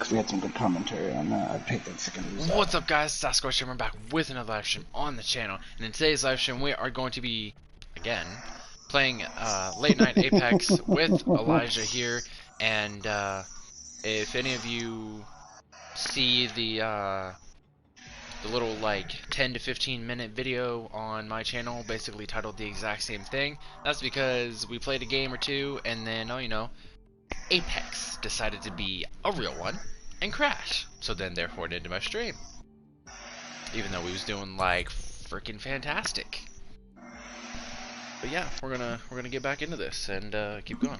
because we had some good commentary on that. I'd take that second result. What's up, guys? Sasquatch, and we're back with another live stream on the channel. And in today's live stream, we are going to be, again, playing Late Night Apex with Elijah here. And if any of you see the little like 10 to 15 minute video on my channel, basically titled the exact same thing, that's because we played a game or two, and then, oh, you know, Apex decided to be a real one and crash. So then therefore it ended my stream. Even though we was doing like freaking fantastic. But yeah, we're gonna get back into this and keep going.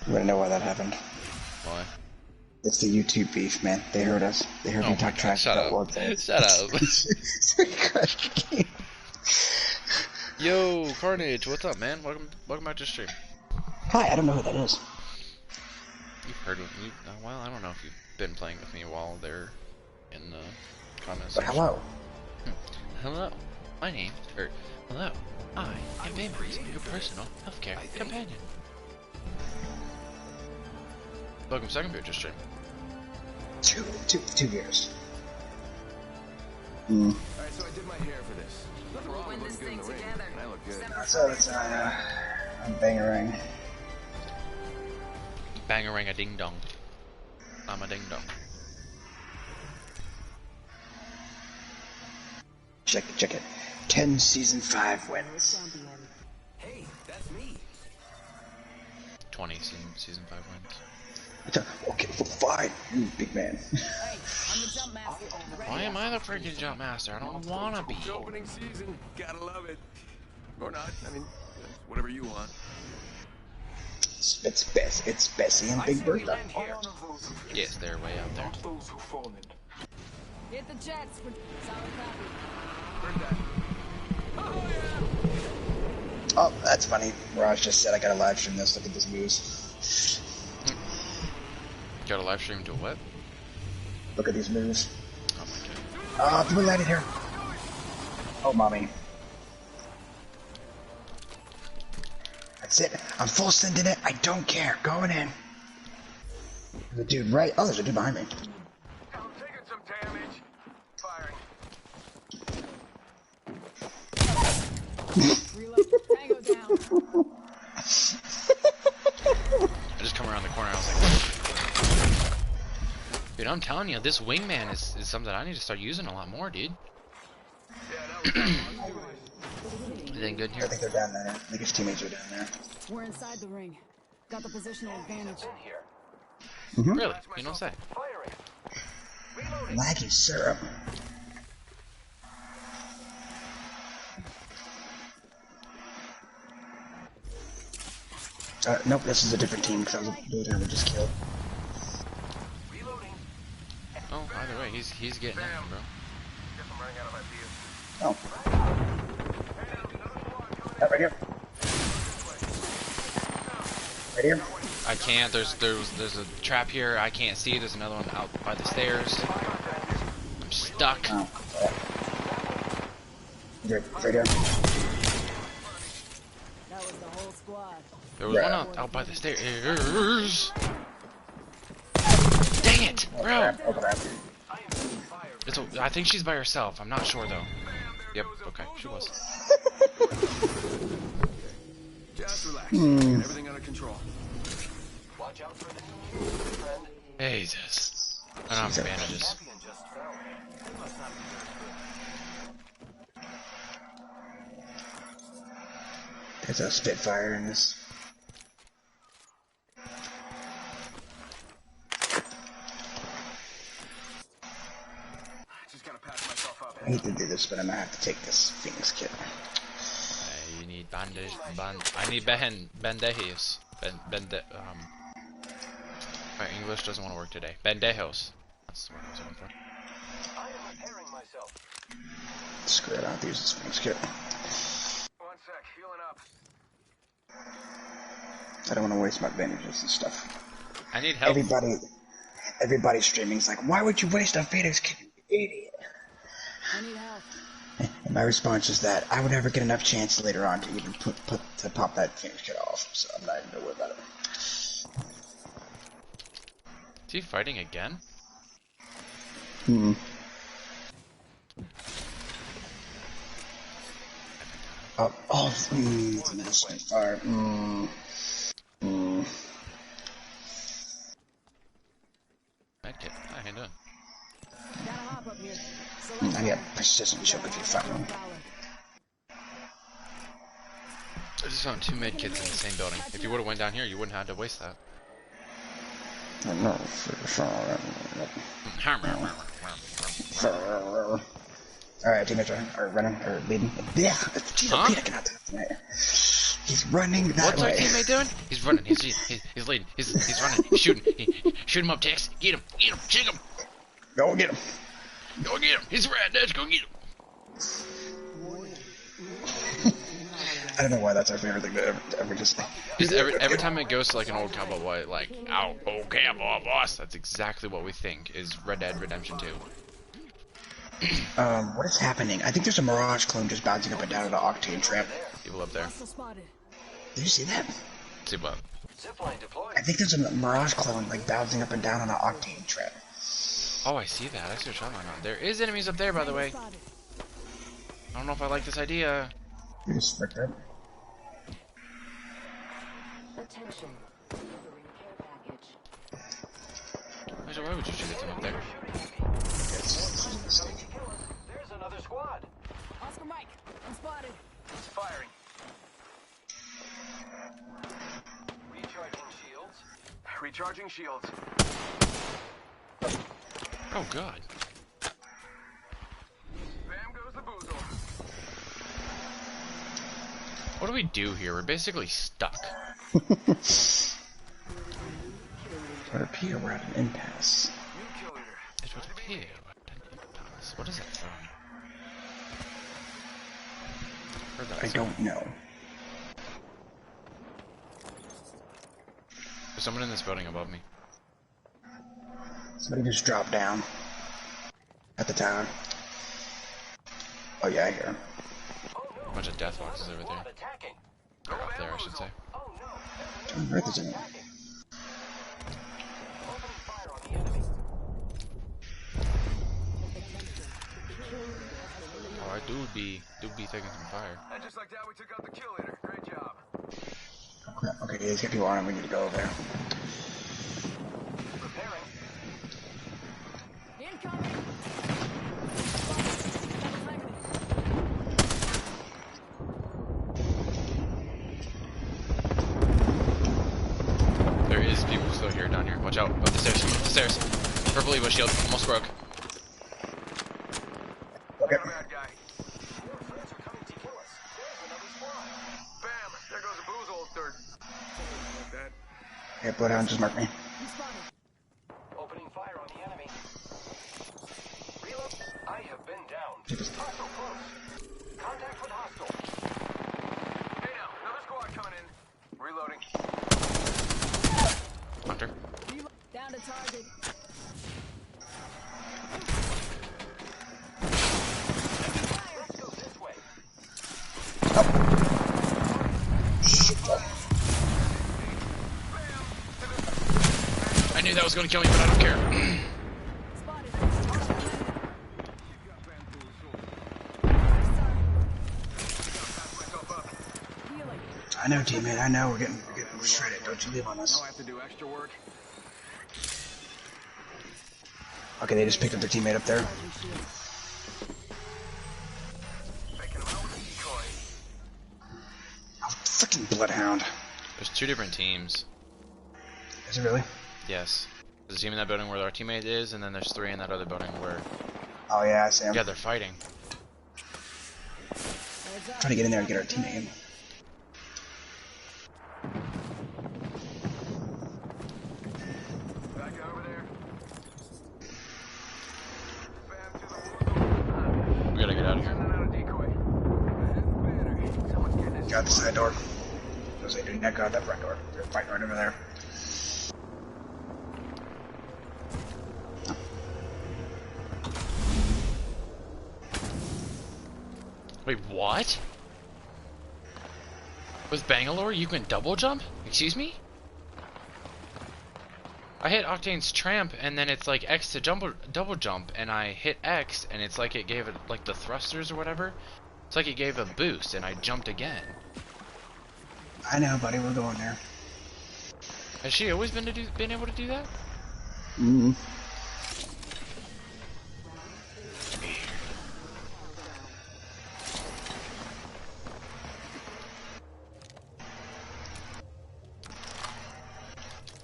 You wanna know why that happened? Why? It's the YouTube beef, man. They heard us. They heard me talk trash about World Cup. Shut up. Yo, Carnage, what's up, man? Welcome back to the stream. Hi, I don't know who that is. You've heard of me. Well, I don't know if you've been playing with me while they're in the comments. But hello. Hello. My name, hello. I am Bainbreeze, your personal healthcare companion. Welcome to second beer to stream. Two years. Alright, so I did my hair for this. Nothing wrong with looking good in the ring. I look good. So it's I'm Bangarang. Bang-a-ring-a-ding-dong. I'm a ding-dong. Check it. 10 season 5 wins. Hey, that's me. 20 season 5 wins. Okay, fine, you big man. Hey, I'm the jump master. Why am I the freaking jump master? I don't wanna be. It's opening season. Gotta love it. Or not. I mean, whatever you want. It's Bessie and Big Bertha. Yes, they're way out there. Hit the jets. Solid copy. Heard that. Oh, yeah. Oh, that's funny. Raj just said I gotta live stream this. Look at this moves. Got a live stream to what? Look at these moves. Oh my god. Oh, people landed here. Oh, mommy. That's it. I'm full sending it. I don't care. Going in. The dude right. Oh, there's a dude behind me. I'm taking some damage. Firing. Reload. Tango down. I just come around the corner and I was like, dude, I'm telling you, this wingman is something I need to start using a lot more, dude. Anything good in here? I think they're down there. I think his teammates are down there. We're inside the ring. Got the positional advantage. Really? You don't say. Laggy syrup. Nope, this is a different team because I was the dude who just killed. Oh, either way, he's getting in, bro. Oh. Right here. Right here. I can't. There's a trap here. I can't see. There's another one out by the stairs. I'm stuck. Oh. Right here. That was the whole squad. There was one out by the stairs. Dang it, bro! I think she's by herself. I'm not sure though. Yep. Okay, she was. Just relax. Get everything under control. Watch out for the friend. Jesus. I don't have bandages. There's a Spitfire in this. Just gotta patch myself up. I hate to do this, but I'm gonna have to take this Phoenix kit. You need bandage. I need bandejas. My English doesn't want to work today. Bandejos. That's the word I was looking for. I am repairing myself. Screw it, I don't have to use this Phoenix kit. 1 sec, healing up. I don't want to waste my bandages and stuff. I need help. Everybody streaming's like, why would you waste a Phoenix kit, you idiot? I need help. And my response is that I would never get enough chance later on to even pop that Phoenix kit off, so I'm not even gonna worry about it. Is he fighting again? Hmm. It's a medicine. Alright, Medkit. Hi, how you doing? Gotta hop up here. I got precision choke if you find one. I just found 2 medkits in the same building. If you would have went down here, you wouldn't have had to waste that. No, Alright, teammates are running, or leading. Yeah, jeez, Huh? I cannot do that tonight. He's running that What's our way. teammate doing? He's running. He's leading. He's running. He's shooting. Shoot him up, Tex. Get him. Get him. Shake him. Go get him. Go get him. He's red. Let's go get him. I don't know why that's our favorite thing to ever just say. Just every time it goes to like an old cowboy boy, like, ow, old cowboy boss, that's exactly what we think is Red Dead Redemption 2. What is happening? I think there's a Mirage clone just bouncing up and down at the Octane trap. People up there. Spotted. Did you see that? See what? Zipline deployed. I think there's a Mirage clone like bouncing up and down on an Octane trap. Oh, I see that. I see what you're talking about. There is enemies up there, by the way. I don't know if I like this idea. You just fricked it. Attention. Delivering care package. Actually, why would you shoot at them up there? There's another squad. Oscar Mike, I'm spotted. He's firing. Recharging shields. Recharging shields. Oh, God. Bam goes the boozle. What do we do here? We're basically stuck. But up here, we're at an impasse. New kill leader. It would appear. What is that from? Heard that I song. don't know. There's someone in this building above me. Somebody just dropped down at the tower. Oh yeah, I hear him. A bunch of death boxes over there. Attacking. Or up there, I should say. Oh no. Turn right, there's a Opening fire on the enemy. Oh, I do be taking some fire. And just like that, we took out the kill leader. Great job. Oh, crap. Okay, he's got people on him. We need to go over there. Preparing. Incoming. There is people still here down here. Watch out. Up the stairs. Up the stairs. Purple Evo shield. Almost broke. Okay. Bad guy. Your friends are coming to kill us. There's another squad. Bam. There goes the boozle. Third. Like that. Okay, Bloodhound, just mark me. I'm spotted. Opening fire on the enemy. Reload. I have been down. Just- Hostile close. Contact with hostile. Hey now, another squad coming in. Reloading. Hunter. Down to target. Let's go this way. I knew that was going to kill me, but I don't care. Spotted. Myself up. Healing. I know, teammate. I know. We're getting shredded. Don't you leave on us. Now I have to do extra work. Okay, they just picked up their teammate up there. Faking him out with a decoy. Oh, freaking Bloodhound. There's 2 different teams. Is it really? Yes. There's a team in that building where our teammate is, and then there's 3 in that other building where, Oh yeah, I see him. yeah, they're fighting. Trying to get in there and get our teammate in. Back over there. Bam to the boozle. We gotta get out of here. Sending out a decoy. That's better. Someone's getting his Got the side door. Those they do not got that front door. They're fighting right over there. Wait, what? With Bangalore, you can double jump? Excuse me? I hit Octane's tramp, and then it's like X to double jump, and I hit X, and it's like it gave it like the thrusters or whatever. It's like it gave a boost, and I jumped again. I know, buddy. We're going there. Has she always been able to do that? Mm-hmm.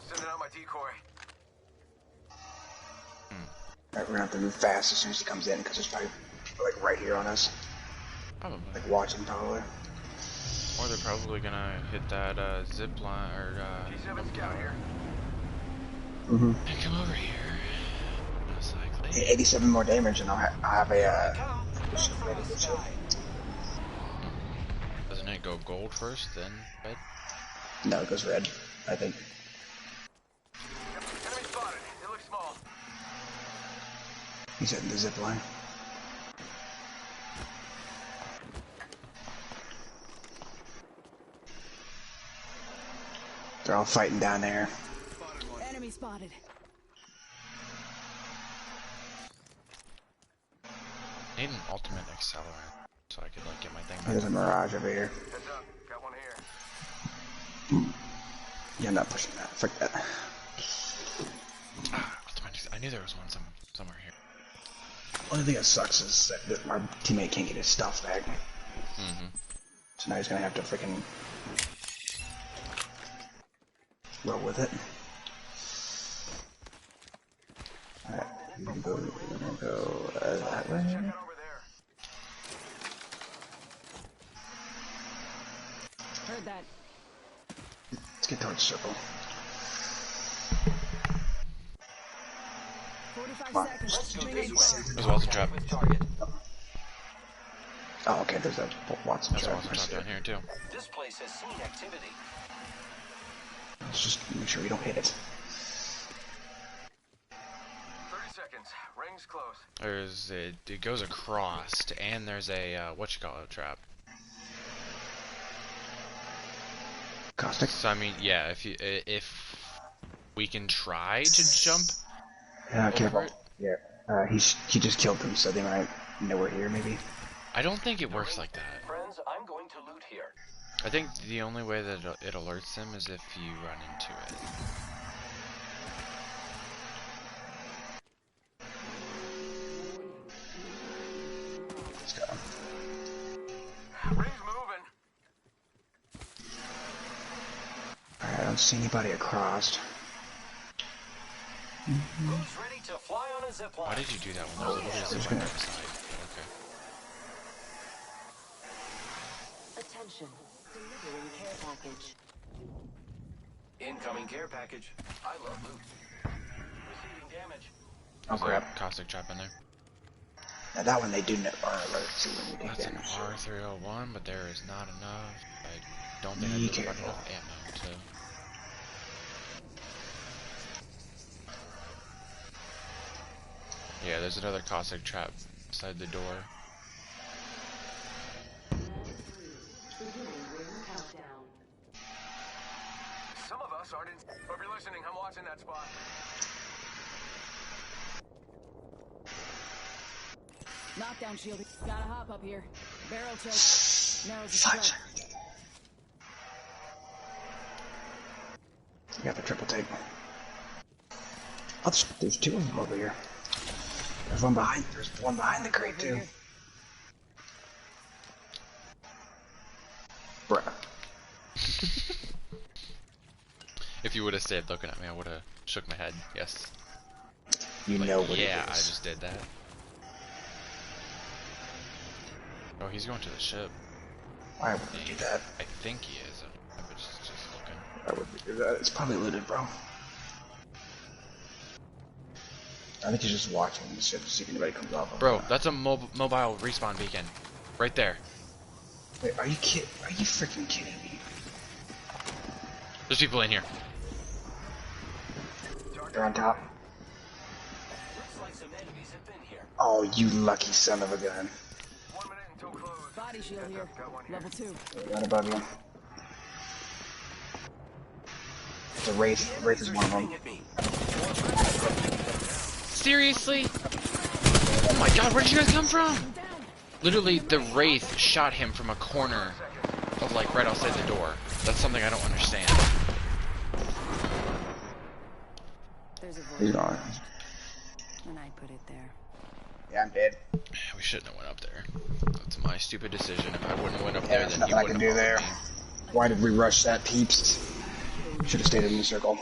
Sending out my decoy. Alright, we're gonna have to move fast as soon as he comes in, because there's probably like right here on us. Probably. Like watching, probably. Or they're probably gonna hit that zip line or G7 scout here. Mm-hmm. and come over here. Most likely. 87 more damage, and I'll have a Doesn't it go gold first, then red? No, it goes red, I think. Enemy spotted. It looks small. He's hitting the zip line. They're all fighting down there. Enemy spotted. I need an ultimate accelerant so I could like get my thing There's a back. mirage over here. Heads up. Got one here. Yeah, I'm not pushing that. Fuck that. Ultimate, I knew there was one somewhere here. Only thing that sucks is that our teammate can't get his stuff back. Mm-hmm. So now he's gonna have to freaking roll with it. Alright, we're gonna go that way. Check out over there. Heard that. Let's get towards circle. 45 Come on. seconds. Remaining There's a Watson trap. Oh, okay, there's a Watson There's a trap. Watson trap down here too. This place has seen activity. Let's just make sure we don't hit it. 30 seconds. Ring's close. There's it goes across, and there's a trap. Caustic? So I mean, yeah, if we can try to jump. Careful. it? Yeah, he just killed them, so they might know we're here, maybe. I don't think it works like that. Friends, I'm going to loot here. I think the only way that it alerts them is if you run into it. Let's go. Ring's moving. Alright, I don't see anybody across. Who's ready to fly on a zip line? Why did you do that when there's a little zip line on the side? But okay. Attention. Delivering care package. Incoming care package. I love loot. Receiving damage. Oh There's crap. a caustic trap in there. Now that one they do know our alert, see when we take That's an damage. R301, but there is not enough. I don't think I Be can run careful. enough ammo to. Yeah, there's another caustic trap beside the door. Some of us aren't in. Hope you're listening. I'm watching that spot. Knockdown shield. Gotta hop up here. Barrel choke. Narrows the Fudge. scope. You got the triple take. Oh, there's two of them over here. There's one behind the crate too. Bruh. If you would have stayed looking at me, I would have shook my head. Yes. You know what Yeah, it I is. just did that. Oh, he's going to the ship. Why would we do that? I think he is. I was just looking. Why would we do that? It's probably looted, bro. I think he's just watching the ship to see if anybody comes off of Bro, it. that's a mobile respawn beacon. Right there. Wait, are you kidding? Are you freaking kidding me? There's people in here. They're on top. Looks like some enemies have been here. Oh, you lucky son of a gun. 1 minute until close. Body shield here. Got one here. Level 2. Right above you. The Wraith is one of them. Aiming at me. Seriously? Oh my god, where did you guys come from? Literally, the Wraith shot him from a corner of, like, right outside the door. That's something I don't understand. There's a He's void, gone. and I put it there. Yeah, I'm dead. We shouldn't have went up there. That's my stupid decision. If I wouldn't have went up Yeah, there, there's then he nothing I wouldn't can have do there. followed me. Why did we rush that, peeps? Should have stayed in the circle.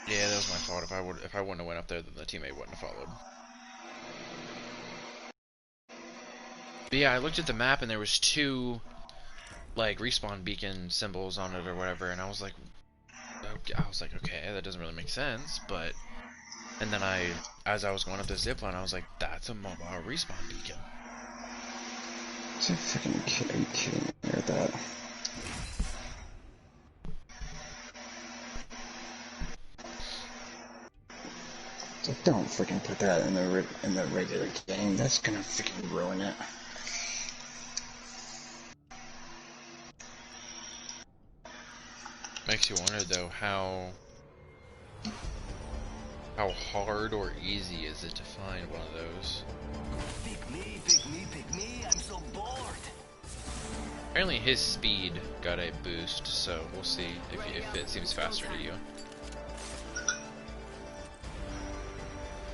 Yeah, that was my fault. If I wouldn't have went up there, then the teammate wouldn't have followed. But yeah, I looked at the map and there was 2 like respawn beacon symbols on it or whatever, and I was like, okay, that doesn't really make sense. But and then as I was going up the zipline, I was like, that's a mobile respawn beacon. Are you kidding me with that? So don't freaking put that in the regular game. That's gonna freaking ruin it. Makes you wonder though how hard or easy is it to find one of those? Pick me, I'm so bored. Apparently his speed got a boost, so we'll see if it seems faster to you.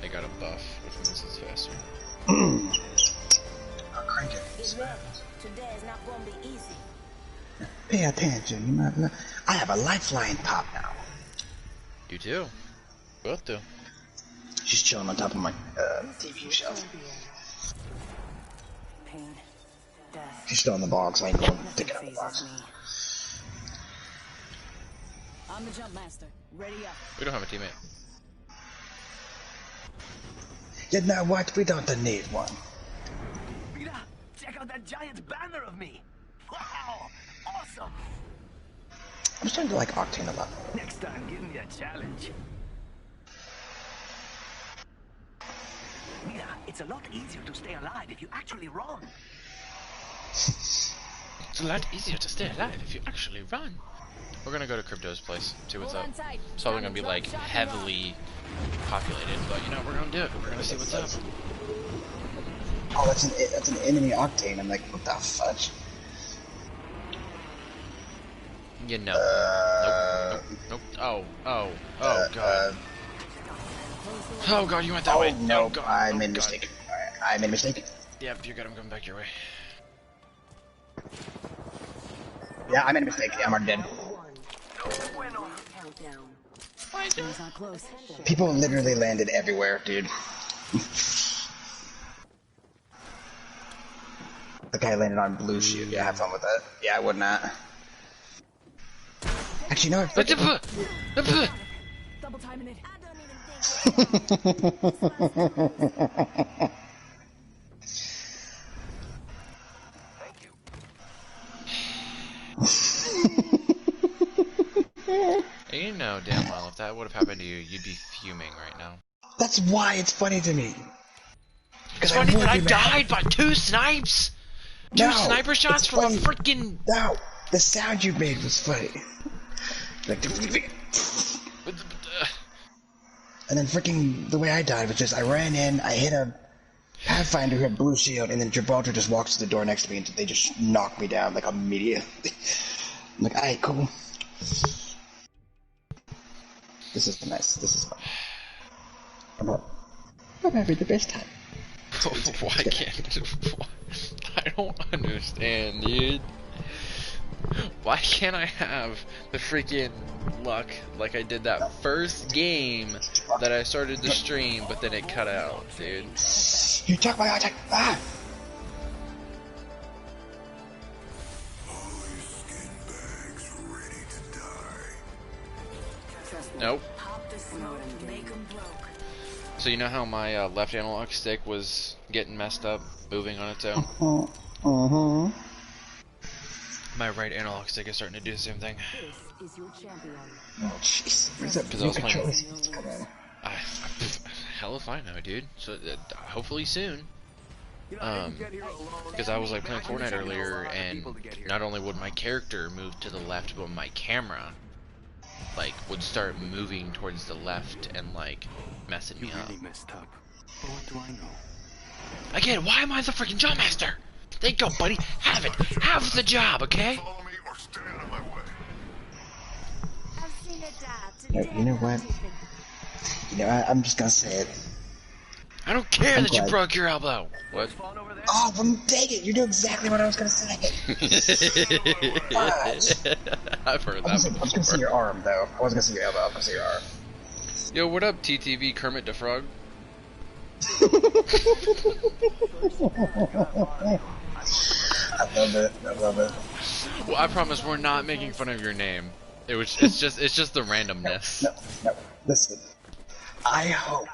They got a buff, which means it's faster. I'll crank it. Today is not gonna be easy. Pay attention. You might. I have a lifeline pop now. You too. Both do. She's chilling on top of my TV shelf. Pain, death. She's still in the box. I ain't going to Nothing take it out of the phases box. me. I'm the jump master. Ready up. We don't have a teammate. You know what? We don't need one. Mira, check out that giant banner of me. Wow, awesome. I'm starting to like Octane a lot. Next time, give me a challenge. Mira, it's a lot easier to stay alive if you actually run. It's a lot easier to stay alive if you actually run. We're gonna go to Crypto's place, see what's up. It's probably gonna be like heavily populated, but you know, we're gonna do it. We're gonna see what's up. Oh, that's an enemy Octane. I'm like, what the fudge? You know. Nope. Oh god. Oh god, you went that way. No, God, I made a God. mistake. Alright, I made a mistake. Yep, you're good. I'm coming back your way. Yeah, I made a mistake. Yeah, I'm already dead. Countdown. It's not close. People literally landed everywhere, dude. The guy landed on blue shield. Yeah, have fun with that. Yeah, I would not. Actually, no. Double timing it. Thank you. You know damn well if that would have happened to you, you'd be fuming right now. That's why it's funny to me. It's funny that I died by 2 snipes! Two sniper shots it's from funny. a freaking. No, the sound you made was funny. Like, and then freaking the way I died was just I ran in, I hit a Pathfinder who had blue shield, and then Gibraltar just walks to the door next to me and they just knocked me down like immediately. I'm like, alright, cool. This is nice. This is fun. I'm having the best time. Why can't? I don't understand, dude. Why can't I have the freaking luck like I did that first game that I started the stream, but then it cut out, dude? You took my attack. Ah! Nope. Pop the smoke, make 'em broke. So you know how my left analog stick was getting messed up, moving on its own? My right analog stick is starting to do the same thing. This is your champion. Oh, jeez. Where's that Because I was playing. controller? Come on. Hell if I know, dude. So hopefully soon. You know, I didn't get here alone. Because I was like playing I just Fortnite had to know a earlier, lot of and people to get here. not only would my character move to the left, but my camera like would start moving towards the left and like messing You me up. really messed up. But what do I know? Again, why am I the freaking job master? There you go, buddy. Have it. Have the job, okay? Follow me or stand out of my way. I've seen it You know what? You know, I'm just gonna say it. I don't care I'm that you glad. broke your elbow. What? Spawn over there? Oh, well, dang it! You knew exactly what I was gonna say. I've heard I was that gonna say before. your arm, though. I wasn't gonna say your elbow. I was gonna say your arm. Yo, what up, TTV Kermit the Frog? I love it. I love it. Well, I promise we're not making fun of your name. It's just the randomness. No. Listen. I hope.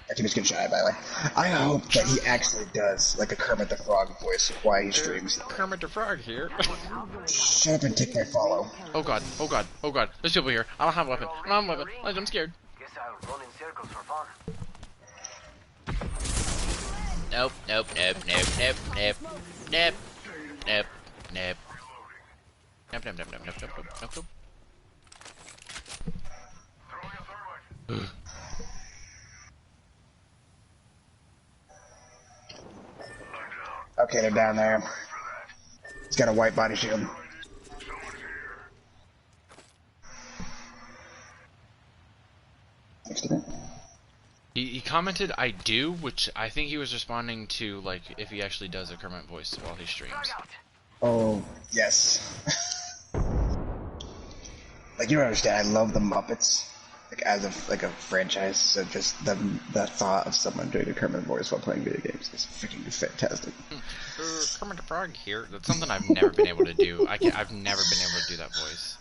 Our team is getting shy, by the way. I hope that he actually does like a Kermit the Frog voice while he streams. Kermit the Frog here. Shut up and take my follow. Oh god, oh god, oh god. There's people here. I don't have a weapon. I don't have a weapon. I'm scared. Guess I'll run in circles for fun. Nope, nope, nope, nope, nope, nope, nope, nope, nope. Nope, nope, nope, nope, nope, nope, nope, nope. Okay, they're down there. He's got a white body shield. Next to it. He commented, I do, which I think he was responding to, like, if he actually does a Kermit voice while he streams. Oh, yes. Like, you don't understand, I love the Muppets. Like, as a franchise, so just the thought of someone doing a Kermit voice while playing video games is freaking fantastic. Kermit the Frog here. That's something I've never been able to do. I've never been able to do that voice.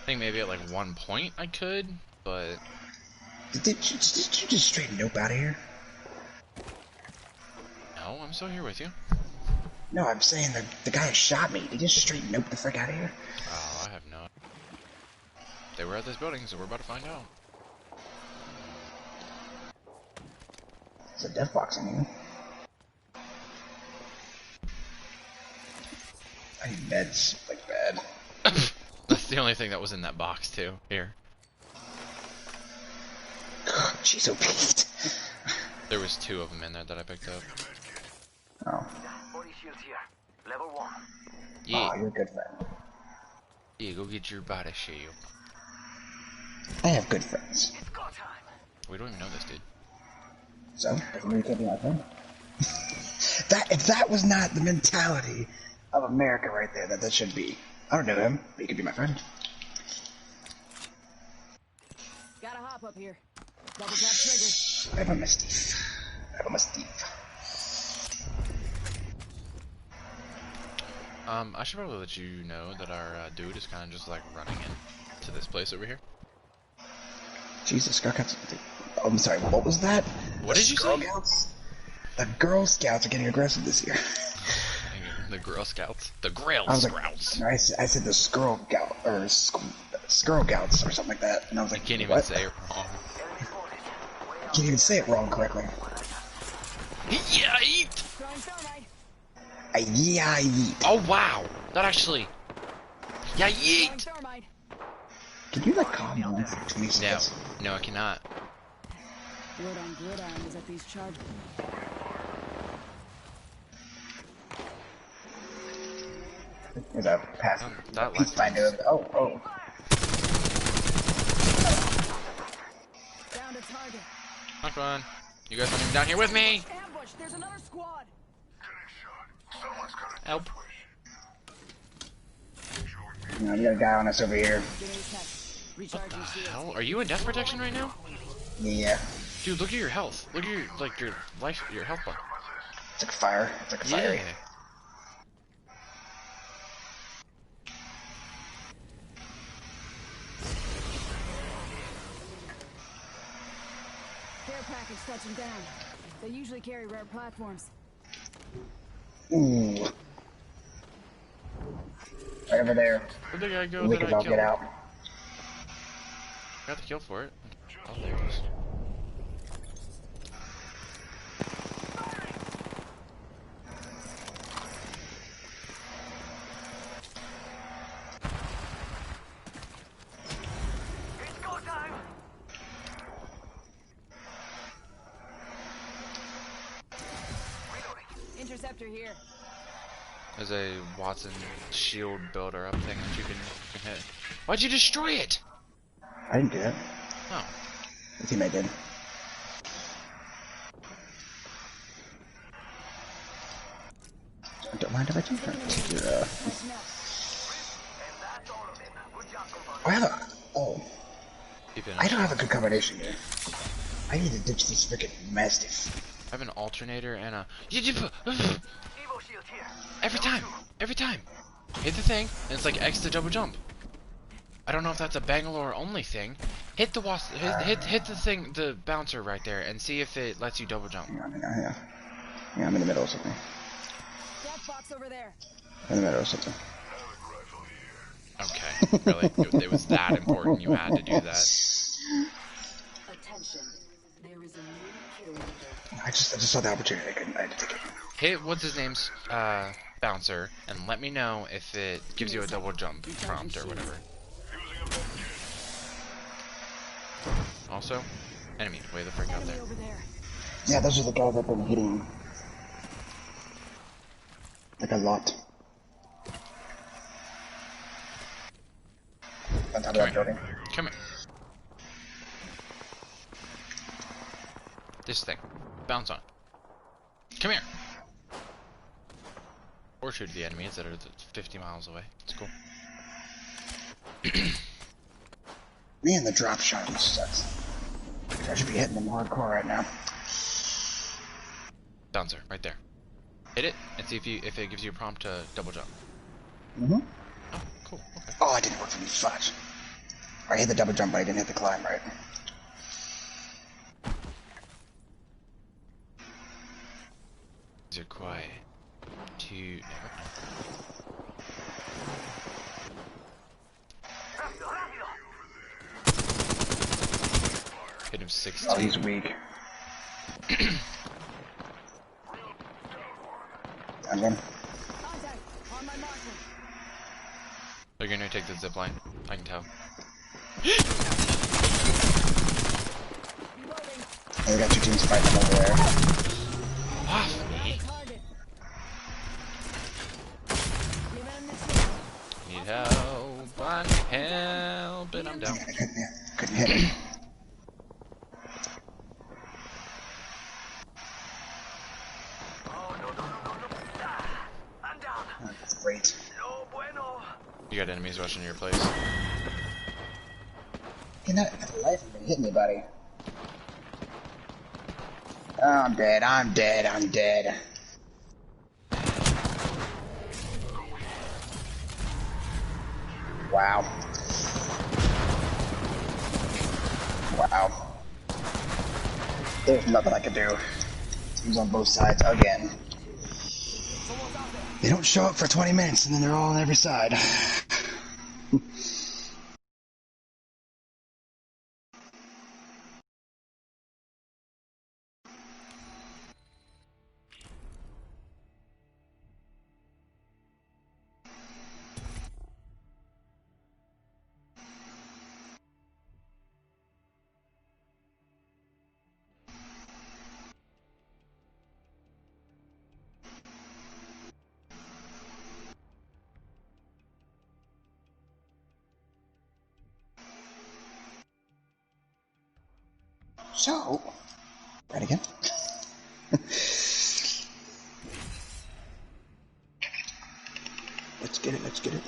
I think maybe at, like, one point I could, but... Did you just straight nope out of here? No, I'm still here with you. No, I'm saying the guy who shot me. Did he just straight nope the frick out of here? Oh, I have no... They were at this building, so we're about to find out. There's a death box in here. I need meds, like bad. That's the only thing that was in that box, too. Here. Jeez, oh Pete. There was 2 of them in there that I picked up. Oh. Body shield here. Level 1. Yeah. Oh, you're a good friend. Yeah, go get your body shield. I have good friends. It's go time. We don't even know this dude. So, doesn't mean you can't be my friend. If that was not the mentality of America right there, that should be. I don't know him, but he could be my friend. Gotta hop up here. Double tap trigger. I have a Steve. I should probably let you know that our dude is kind of just like running into this place over here. Jesus, Girl Scouts. Oh, I'm sorry, what was that? What did you say? The Girl Scouts are getting aggressive this year. The Girl Scouts. The Grail I was like, Scouts. no, I said the Skrull Gout, or Skrull Gouts, or something like that, and I was like, I can't even what? say it wrong. Can't even say it wrong correctly. Yeah, eat! Throwing thermite. I yeet. Oh wow, that actually. Yeah, Throwing yeet! thermite. Can you like calm down for 20 No, seconds? no, I cannot. Word on gridiron is at these charge. There's a pass. That He's fine to Oh. Down to target. Not fun. You guys want to be down here with me? Ambush. There's another squad. Someone's got a Help. You know, we got a guy on us over here. Give me a tech. Recharge your shield. Hell, are you in death protection right now? Yeah. Dude, look at your health. Look at your your life, your health bar. It's like fire. It's like a fiery. Yeah. Care package touching down. They usually carry rare platforms. Ooh. Right over there. Where'd the guy go We that can I all killed? get out. Got the kill for it. Oh, there it is. It's go time. interceptor here. There's a Watson shield builder up thing that you can hit. Why'd you destroy it? I didn't do it. Oh. The teammate did. Don't mind if I take your, I have a... Oh. I don't have a good combination here. I need to ditch this freaking Mastiff. I have an alternator and a... Every time! Hit the thing, and it's like X to double jump. I don't know if that's a Bangalore only thing. Hit the hit the thing, the bouncer right there, and see if it lets you double jump. Hang on. Yeah, I'm in the middle of something. That box over there. In the middle of something. Okay, really? It was that important you had to do that. Attention. There is a new kill leader. I just saw the opportunity. I had to take it. Hit what's his name's bouncer, and let me know if it gives you a double jump prompt or whatever. Also, enemy way the frick out there. Over there. Yeah, those are the guys I've been hitting. Like a lot. On top of that building. Come here. This thing. Bounce on. Come here. Or shoot the enemies that are 50 miles away. It's cool. Man, the drop shot sucks. I should be hitting them hardcore right now. Bouncer, right there. Hit it and see if it gives you a prompt to double jump. Mm-hmm. Oh, cool. Okay. Oh, it didn't work for me. Fudge. I hit the double jump, but I didn't hit the climb right. These are quiet. Two. Hit him 16. Oh, he's weak. I'm in. Contact on my marker. They're gonna take the zip line. I can tell. Reloading. Oh, we got two teams fighting over there. Off me. Target. Give him the Need help. I need help. And I'm down. I couldn't hit him. Oh, great. You got enemies rushing your place. You're not for the life of me. Hit me, buddy. Oh, I'm dead. I'm dead. I'm dead. Wow. Wow. There's nothing I can do. Teams on both sides again. They don't show up for 20 minutes and then they're all on every side. So, right again. Let's get it, let's get it.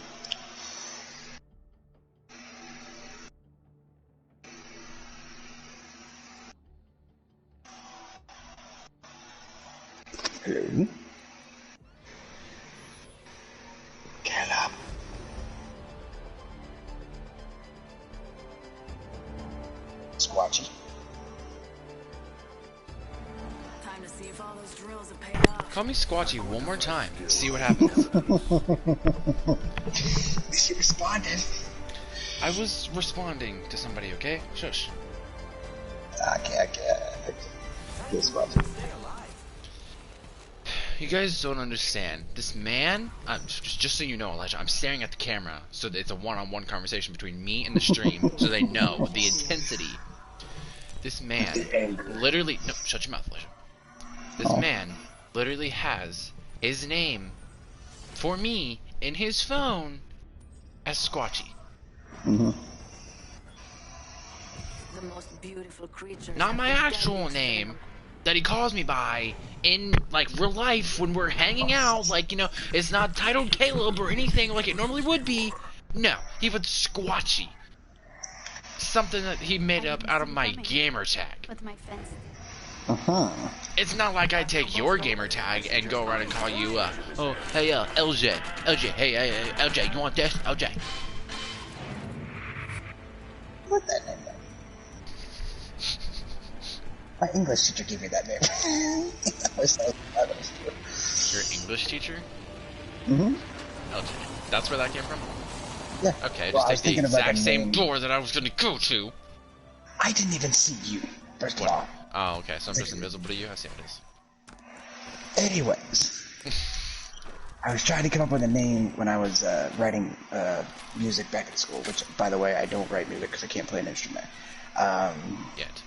Hello? Get up. Squatchy. time to see if all those drills have paid off. Call me Squatchy one more time. See what happens. At least you responded. I was responding to somebody, okay? Shush. Okay. This Squatchy. You guys don't understand. This man, just so you know, Elijah, I'm staring at the camera, so that it's a one-on-one conversation between me and the stream, so they know the intensity. This man, literally, no, shut your mouth, Elijah. This man literally has his name for me in his phone as Squatchy. Mm-hmm. The most beautiful creatures. Not have my the actual deadliest name venom. that he calls me by in, like, real life when we're hanging out. Like, you know, it's not titled Caleb or anything like it normally would be. No, he put Squatchy. Something that he made up out of my gamer tag. With my friends. Uh-huh. It's not like I take your gamer tag and go around and call you, oh, hey, Eljay. Eljay, hey, Eljay, you want this? Eljay. What that name? My English teacher gave me that name. Your English teacher? Mm-hmm. Eljay. That's where that came from? Yeah. Okay, Well, just take the of, like, exact same name. door that I was gonna go to. I didn't even see you, first of all. Oh, okay, so I'm just invisible to you? I see how it is. Anyways, I was trying to come up with a name when I was writing music back in school, which, by the way, I don't write music because I can't play an instrument. Yet.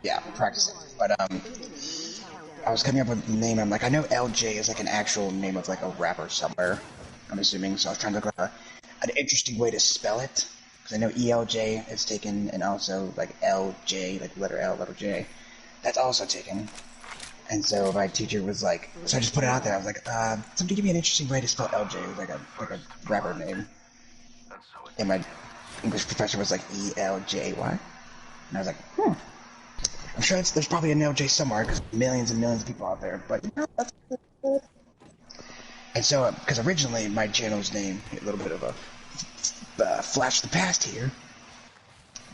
Yeah, practicing. But I was coming up with a name, and I'm like, I know LJ is like an actual name of like a rapper somewhere, I'm assuming, so I was trying to look at an interesting way to spell it. Because I know ELJ is taken, and also like LJ, like letter L, letter J, that's also taken. And so my teacher was like, so I just put it out there. I was like, somebody give me an interesting way to spell LJ. It was like a rapper name. And my English professor was like, ELJY. And I was like, I'm sure there's probably an LJ somewhere because millions and millions of people out there. But that's good. And so, because originally my channel's name, a little bit of a flash of the past here.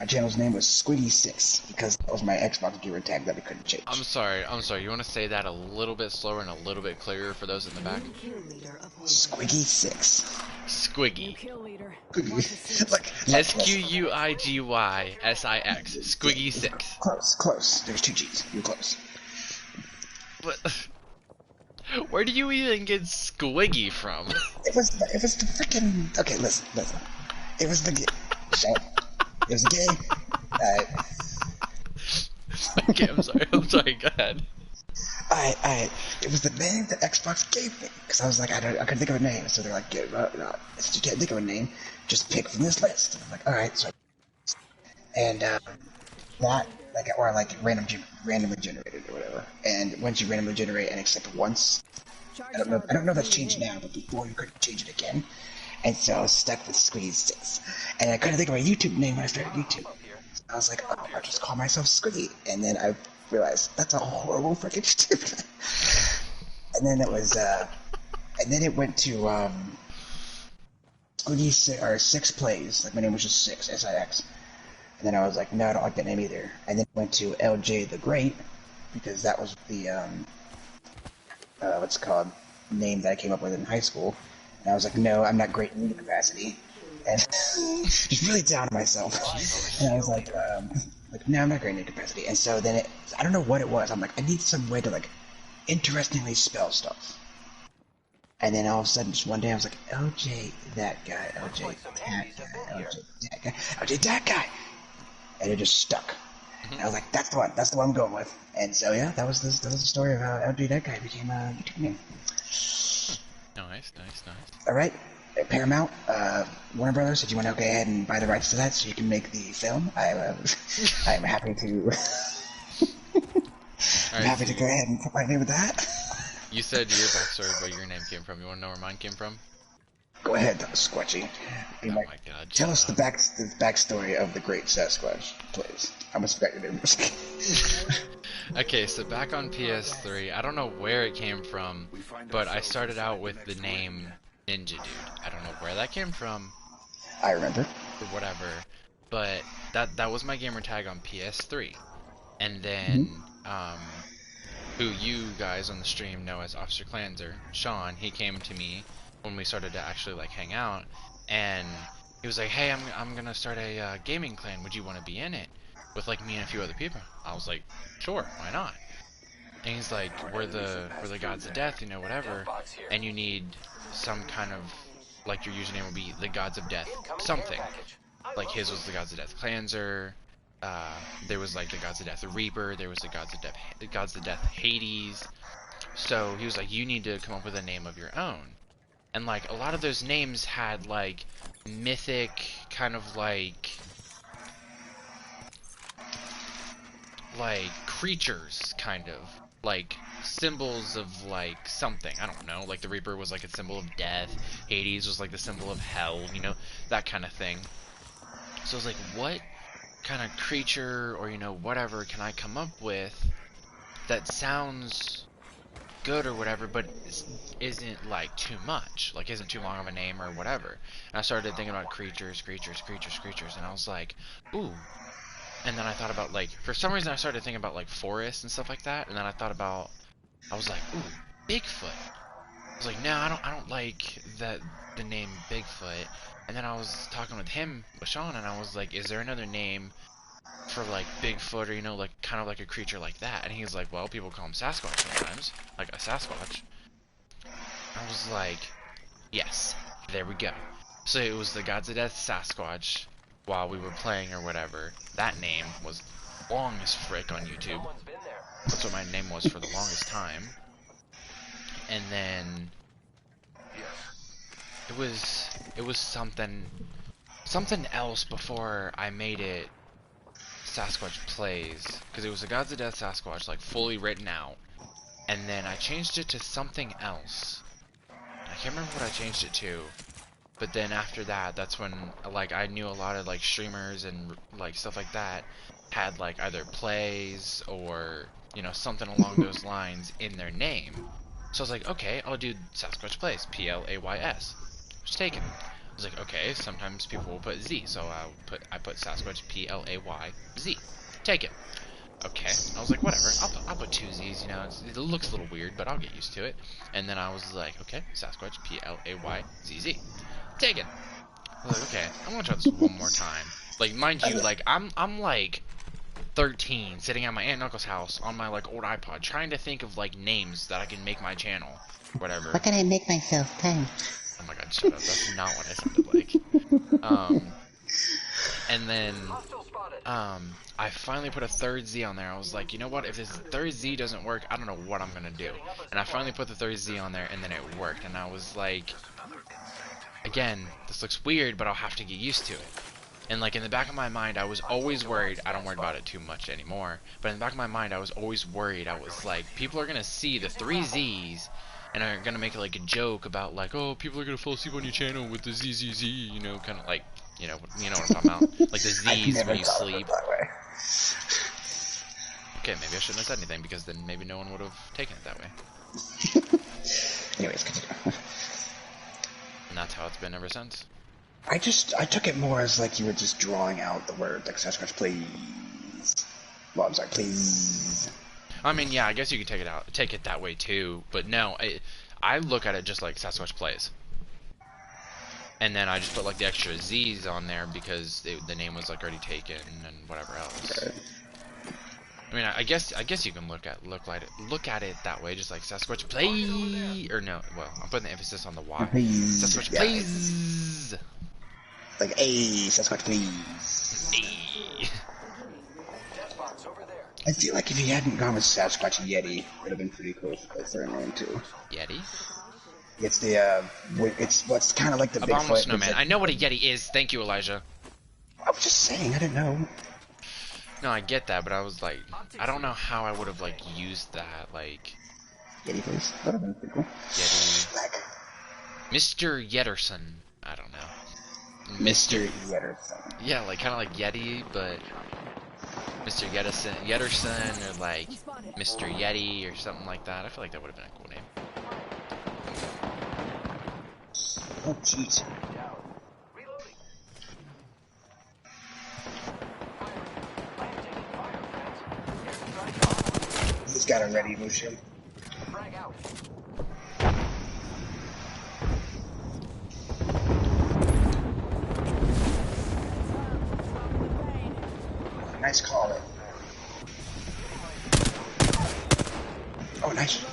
My channel's name was Squiggy6 because that was my Xbox gamer tag that we couldn't change. I'm sorry. You want to say that a little bit slower and a little bit clearer for those in the back? Squiggy6. Squiggy. Kill leader. Squiggy. like Squiggy6. Squiggy6. Close. There's 2 G's. You're close. But where do you even get Squiggy from? It was the freaking. Okay, listen. It was the gay. It was gay. Okay, I'm sorry, go ahead. It was the name that Xbox gave me because I was like, I couldn't think of a name, so they're like, if you can't think of a name, just pick from this list. And I'm like, all right, so, and that randomly generated or whatever. And once you randomly generate and accept once, I don't know if that's changed now, but before you couldn't change it again. And so I was stuck with Squiggy6. And I couldn't think of a YouTube name when I started YouTube. So I was like, oh, I'll just call myself Squiggy. And then I realized that's a horrible freaking stupid. And then it was, and then it went to Squiggy6 or 6 Plays. Like my name was just 6, SIX. And then I was like, no, I don't like that name either. And then it went to LJ the Great because that was the what's it called, name that I came up with in high school. And I was like, no, I'm not great in media capacity. And just really down on myself. And I was like, no, I'm not great in media capacity. And so then I don't know what it was. I'm like, I need some way to like interestingly spell stuff. And then all of a sudden, just one day, I was like, LJ that guy, LJ that guy, LJ that guy, LJ that guy. And it just stuck. And I was like, that's the one I'm going with. And so yeah, that was the story of how LJ that guy became a YouTube name. Nice. All right, Paramount, Warner Brothers, did you want to go ahead and buy the rights to that so you can make the film? I'm happy to. I'm happy to go ahead and put my name with that. You said your backstory where your name came from. You want to know where mine came from? Go ahead, Squatchy. Oh my god. Tell us the backstory of the great Sasquatch, please. I must forget your name. Okay, so back on PS3, I don't know where it came from, but I started out with the name Ninja Dude. I don't know where that came from. I remember. Or whatever, but that was my gamer tag on PS3. And then, who you guys on the stream know as Officer Clanzer, Sean, he came to me when we started to actually like hang out, and he was like, hey, I'm gonna start a gaming clan, would you want to be in it? With like me and a few other people. I was like, sure, why not? And he's like, we're the gods of death, you know, whatever, and you need some kind of, like your username will be the gods of death something. Like his was the gods of death Clanzer, there was like the gods of death, the Reaper. There was the gods of death, Hades. So he was like, you need to come up with a name of your own. And like a lot of those names had like mythic kind of like creatures, kind of like symbols of like something. I don't know. Like the Reaper was like a symbol of death. Hades was like the symbol of hell. You know, that kind of thing. So I was like, what kind of creature or, you know, whatever can I come up with that sounds good or whatever, but isn't like too much, like isn't too long of a name or whatever. And I started thinking about creatures, and I was like, ooh. And then I thought about, like, for some reason I started thinking about like forests and stuff like that. And then I was like, ooh, Bigfoot. I was like, no, I don't like the name Bigfoot. And then I was talking with Sean, and I was like, is there another name for like Bigfoot, or, you know, like kind of like a creature like that? And he's like, well, people call him Sasquatch sometimes, like a Sasquatch. I was like, yes, there we go. So it was the Gods of Death Sasquatch while we were playing or whatever. That name was long as frick on YouTube. That's what my name was for the longest time. And then it was something else before I made it Sasquatch Plays, because it was the Gods of Death Sasquatch, like fully written out, and then I changed it to something else. I can't remember what I changed it to, but then after that, that's when like I knew a lot of like streamers and like stuff like that had like either plays or, you know, something along those lines in their name. So I was like, okay, I'll do Sasquatch Plays, Plays. Just take it. I was like, okay, sometimes people will put Z, so I put Sasquatch Playz. Take it. Okay. I was like, whatever. I'll put two Z's, you know. It looks a little weird, but I'll get used to it. And then I was like, okay, Sasquatch Playzz. Take it. I was like, okay, I'm gonna try this one more time. Like, mind you, like I'm like 13, sitting at my aunt and uncle's house on my like old iPod, trying to think of like names that I can make my channel, whatever. What can I make myself? Time. Oh my god, shut up. That's not what I sounded like. And then, I finally put a third Z on there. I was like, you know what? If this third Z doesn't work, I don't know what I'm gonna do. And I finally put the third Z on there, and then it worked. And I was like, again, this looks weird, but I'll have to get used to it. And like in the back of my mind, I was always worried. I don't worry about it too much anymore. But in the back of my mind, I was always worried. I was like, people are gonna see the 3 Z's and are gonna make like a joke about like, oh, people are gonna fall asleep on your channel with the ZZZ, you know, kind of like, you know what I'm talking about, like the Z's when you sleep. Okay, maybe I shouldn't have said anything, because then maybe no one would have taken it that way. Anyways, continue. And that's how it's been ever since. I took it more as like you were just drawing out the word, like Sasquatch Please. Well, I'm sorry, please. I mean, yeah, I guess you could take it that way too, but no, I look at it just like Sasquatch Plays. And then I just put like the extra Z's on there because the name was like already taken and whatever else. Okay. I mean, I guess you can look at it that way, just like Sasquatch Play, or no, well, I'm putting the emphasis on the Y. Sasquatch Plays. Like, hey, Sasquatch Please. Hey. I feel like if he hadn't gone with Sasquatch Yeti, it would have been pretty cool for their name too. Yeti? It's the it's what's kind of like the Abominable Bigfoot. Snowman. I know what a Yeti is. Thank you, Elijah. I was just saying, I didn't know. No, I get that, but I was like, I don't know how I would have like used that, like. Yeti face. That would have been pretty cool. Yeti. Like, Mr. Yetterson. I don't know. Mr. Yetterson. Yeah, like kind of like Yeti, but Mr. Yetterson, or like Mr. Yeti, or something like that. I feel like that would have been a cool name. Oh, jeez. He's got it ready, Lucian. Nice call it. Oh, nice one.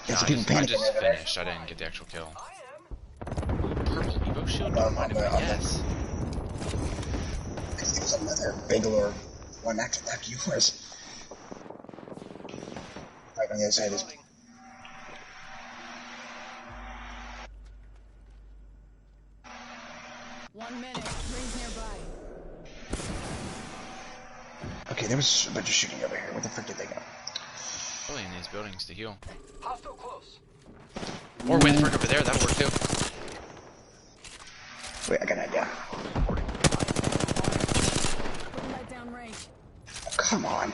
No, I just finished. I didn't get the actual kill. Purple Evo shield? Don't mind if I guess. It was a another Bangalore one after yours. Right on the other side of this. 1 minute. Rings nearby. Okay, there was a bunch of shooting over here. Where the frick did they go? Probably in these buildings to heal. Hostile close. Or way the frick over there, that'll work too. Wait, I got an idea. Putting light down range. Oh, come on.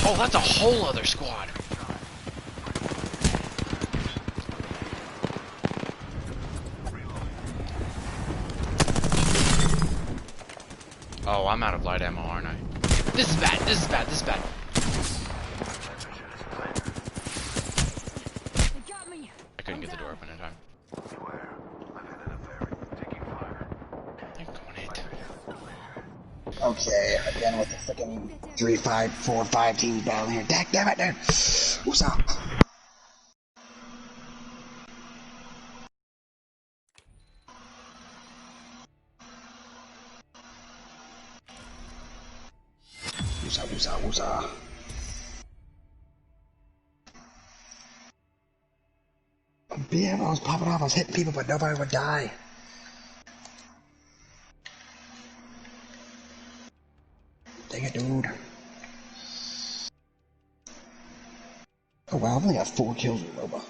Oh, that's a whole other squad. Oh, I'm out of light ammo, aren't I? This is bad, this is bad, this is bad. They got me. I couldn't get the door open in time. Beware. I've hit a ferry. Taking fire. I'm going it. Okay, again with the freaking 3-5-4-5 team battle here. Damn it, dude! What's up? What's up? Yeah, I was popping off, I was hitting people, but nobody would die. Dang it, dude. Oh wow, I've only got 4 kills with Loba.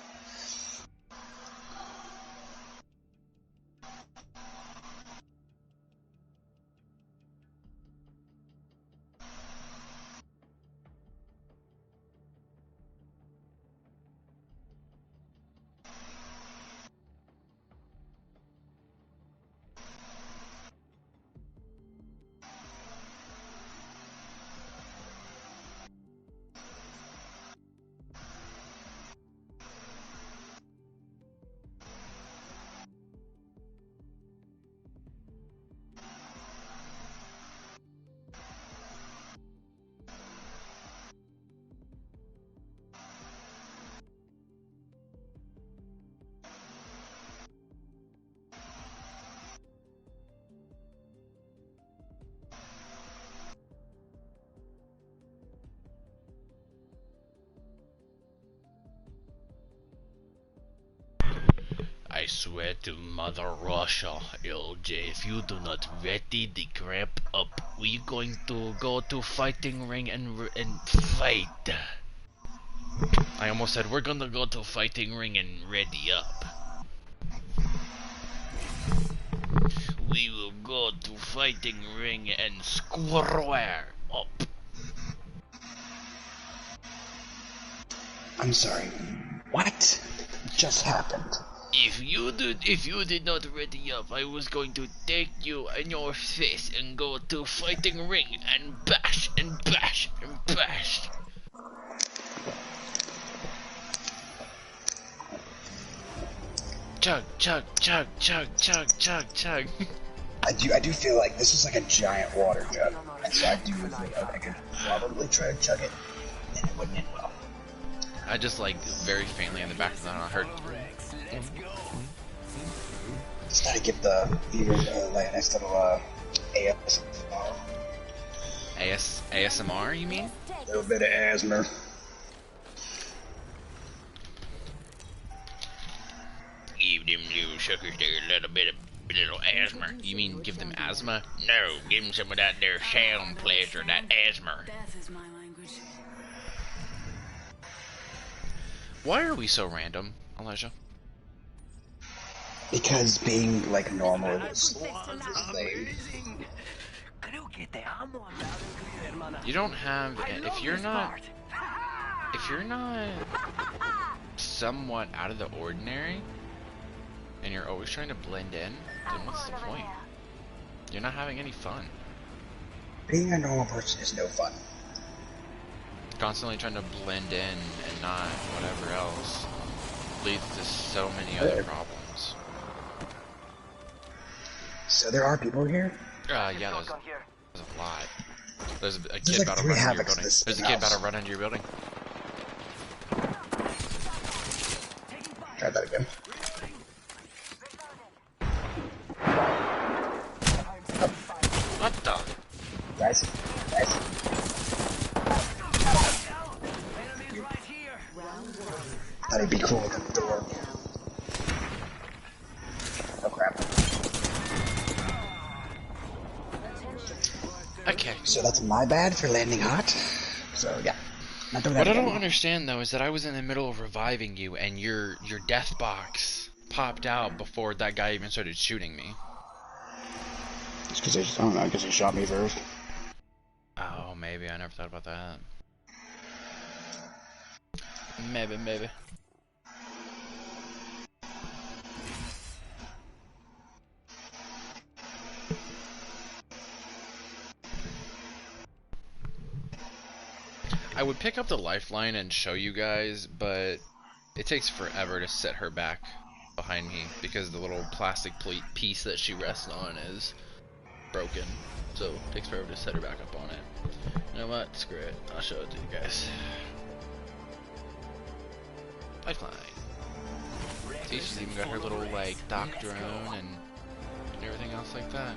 I swear to Mother Russia, Eljay, if you do not ready the crap up, we're going to go to fighting ring and fight. I almost said we're gonna go to fighting ring and ready up. We will go to fighting ring and square up. I'm sorry. What just happened? If you did not ready up, I was going to take you in your face and go to fighting ring and bash and bash and bash. Chug, chug, chug, chug, chug, chug, chug. I do feel like this is like a giant water jug, and so I do feel like I could probably try to chug it, and it wouldn't end well. I just like very faintly in the back of the I heard. Just gotta give the viewers like a nice little ASMR. ASMR, you mean? A little bit of asthma. Give them little suckers there a little asthma. You mean give them asthma? No, give them some of that there sound pleasure, that asthma. Death is my language. Why are we so random, Elijah? Because being like normal is lame. You don't have if you're not somewhat out of the ordinary and you're always trying to blend in, then what's the point? You're not having any fun. Being a normal person is no fun. Constantly trying to blend in and not whatever else leads to so many other problems. So there are people here? Yeah, there's a lot. There's a kid like about to 3 run into your havocs building. this There's a kid about to run into your building. Nice. Nice. Enemies right here. Thought he'd be cool with the door. Oh crap. Okay. So that's my bad for landing hot. So yeah. Not doing that What I again. don't understand though is that I was in the middle of reviving you, and your death box popped out before that guy even started shooting me. It's because I don't know, because he shot me first. Oh, maybe I never thought about that. Maybe. I would pick up the lifeline and show you guys, but it takes forever to set her back behind me because the little plastic plate piece that she rests on is broken. So it takes forever to set her back up on it. You know what? Screw it. I'll show it to you guys. Lifeline. See, she's even got her little like dock drone and everything else like that.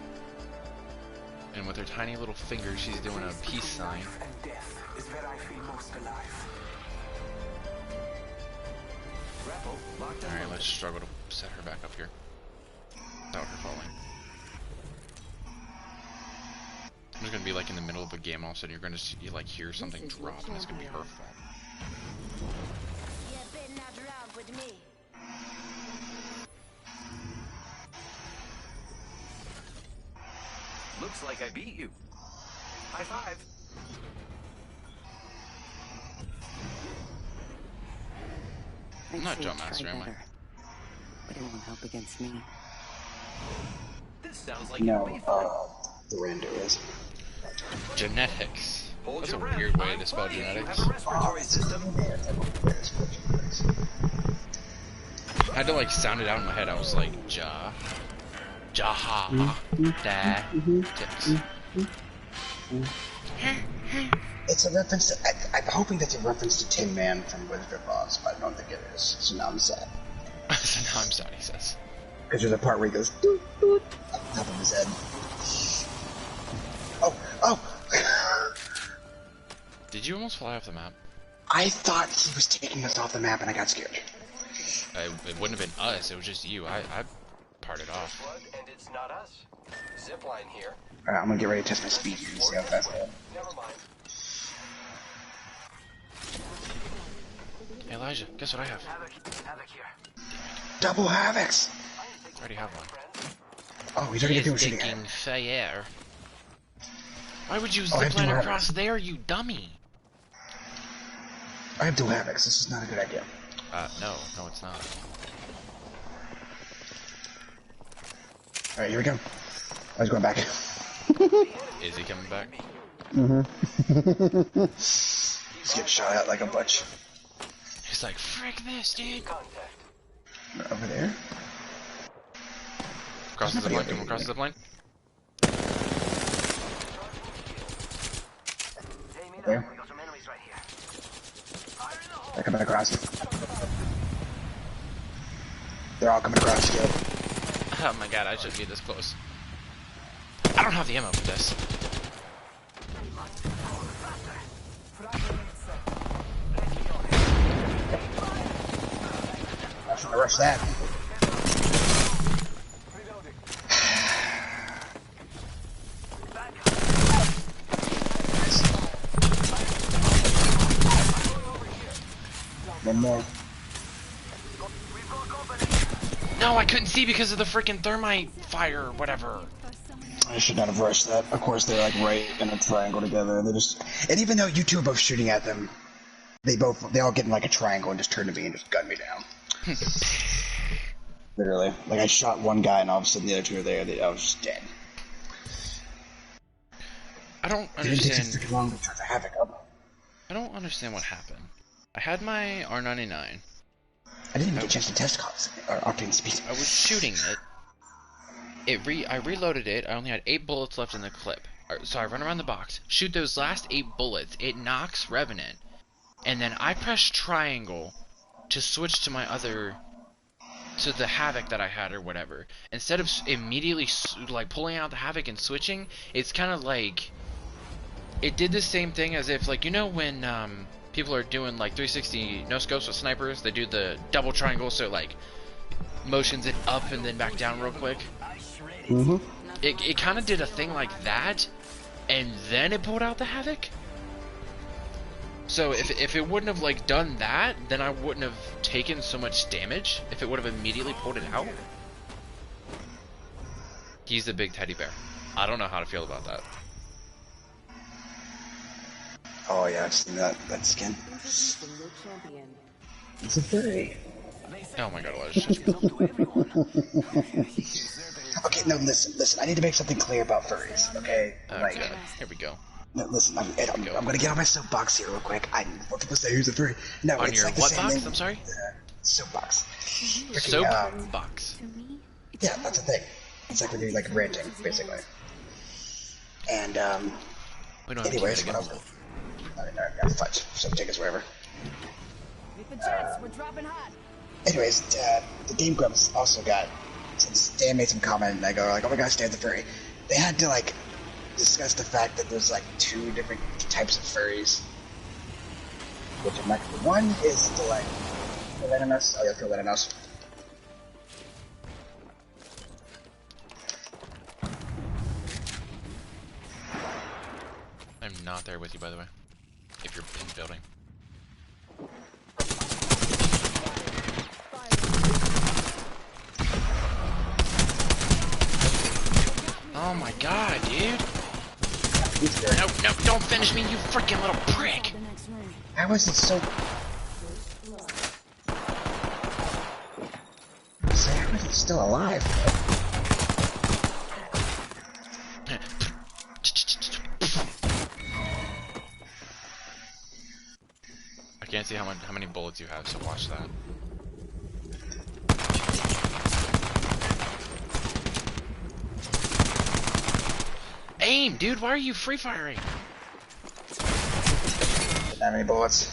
And with her tiny little finger, she's doing a peace sign. And death is where I feel most alive. Alright, let's struggle to set her back up here without her falling. I'm just gonna be like in the middle of a game, all of a sudden you're gonna see, like hear something drop, and it's gonna be her fault. You better not run with me. Looks like I beat you. High five. I'm not jump master, am I? But it won't help against me. This sounds like No, it'll be fun. the rando is. Genetics. Hold That's a your breath. weird way I'm to spell fine. You genetics. have a respiratory system. I had to like sound it out in my head. I was like, Jaha, da, tips. It's a reference to, I'm hoping that's a reference to Tin Man from Wizard of Oz, but I don't think it is, so now I'm sad. So now I'm sad, he says. Because there's a part where he goes, doot, doot, up top of his head. Oh! Did you almost fly off the map? I thought he was taking us off the map and I got scared. It wouldn't have been us, it was just you. I parted off. Blood, and it's not us. Zipline here. Alright, I'm gonna get ready to test my speed here and see how fast I am. Never mind. Hey Elijah, guess what I have? Havoc here. Double Havocs! I already have one. Oh, he's already doing shooting at Taking him. fire. Why would you Oh, I have zipline dual across Havocs. there, you dummy? I have dual Havocs, this is not a good idea. No, it's not. Alright, here we go. I was going back. Is he coming back? He's getting shot at like a bunch. He's like, frick this, dude. Over there? Cross the zipline, come across the zipline. There. We got some enemies right here. They're coming across. They're all coming across together. Oh my god, I shouldn't be this close. I don't have the ammo for this. I'm trying to rush that. One more. No, I couldn't see because of the freaking thermite fire or whatever. I should not have rushed that. Of course, they're like right in a triangle together. They just, and even though you two are both shooting at them, they all get in like a triangle and just turn to me and just gun me down. Literally, like I shot one guy and all of a sudden the other two are there. I was just dead. I don't It didn't take understand. so freaking long to turn the havoc up. I don't understand what happened. I had my R99. I didn't even get a chance to test octane speed. I was shooting it. I reloaded it. I only had 8 bullets left in the clip. So I run around the box, shoot those last 8 bullets. It knocks Revenant, and then I press triangle to switch to to the Havoc that I had or whatever. Instead of immediately like pulling out the Havoc and switching, it's kind of like it did the same thing as if, like, you know when people are doing like 360 no scopes with snipers, they do the double triangle, so like motions it up and then back down real quick. Mm-hmm. It kind of did a thing like that, and then it pulled out the Havoc. So if it wouldn't have like done that, then I wouldn't have taken so much damage. If it would have immediately pulled it out. He's the big teddy bear. I don't know how to feel about that. Oh yeah, I've seen that skin. It's a furry. Oh my god, Elijah. Okay, no, listen. I need to make something clear about furries. Okay, Oh like, god, here we go. no, listen. I'm gonna get on my soapbox here real quick. What people say? Who's a furry? No, On it's your like the what same box? thing. I'm sorry? Soapbox. Soap Freaking, box. Yeah, that's a thing. It's like when you're like ranting, basically. And We don't have anyways, to what again. I'm fudge. So take us wherever. Hit the jets. We're dropping hot. Anyways, the Game Grumps also got, since Dan made some comment and they go like, oh my gosh, Dan's a furry. They had to like discuss the fact that there's like 2 different types of furries. Which I'm like, one is the like Filetinus. Oh yeah, Filetinus. I'm not there with you, by the way. If you're in the building. Oh my god, dude! No, no, don't finish me, you freaking little prick! The next ring. How is it so... So how is it still alive? I can't see how many bullets you have, so watch that. Aim, dude, why are you free firing? Didn't have any bullets.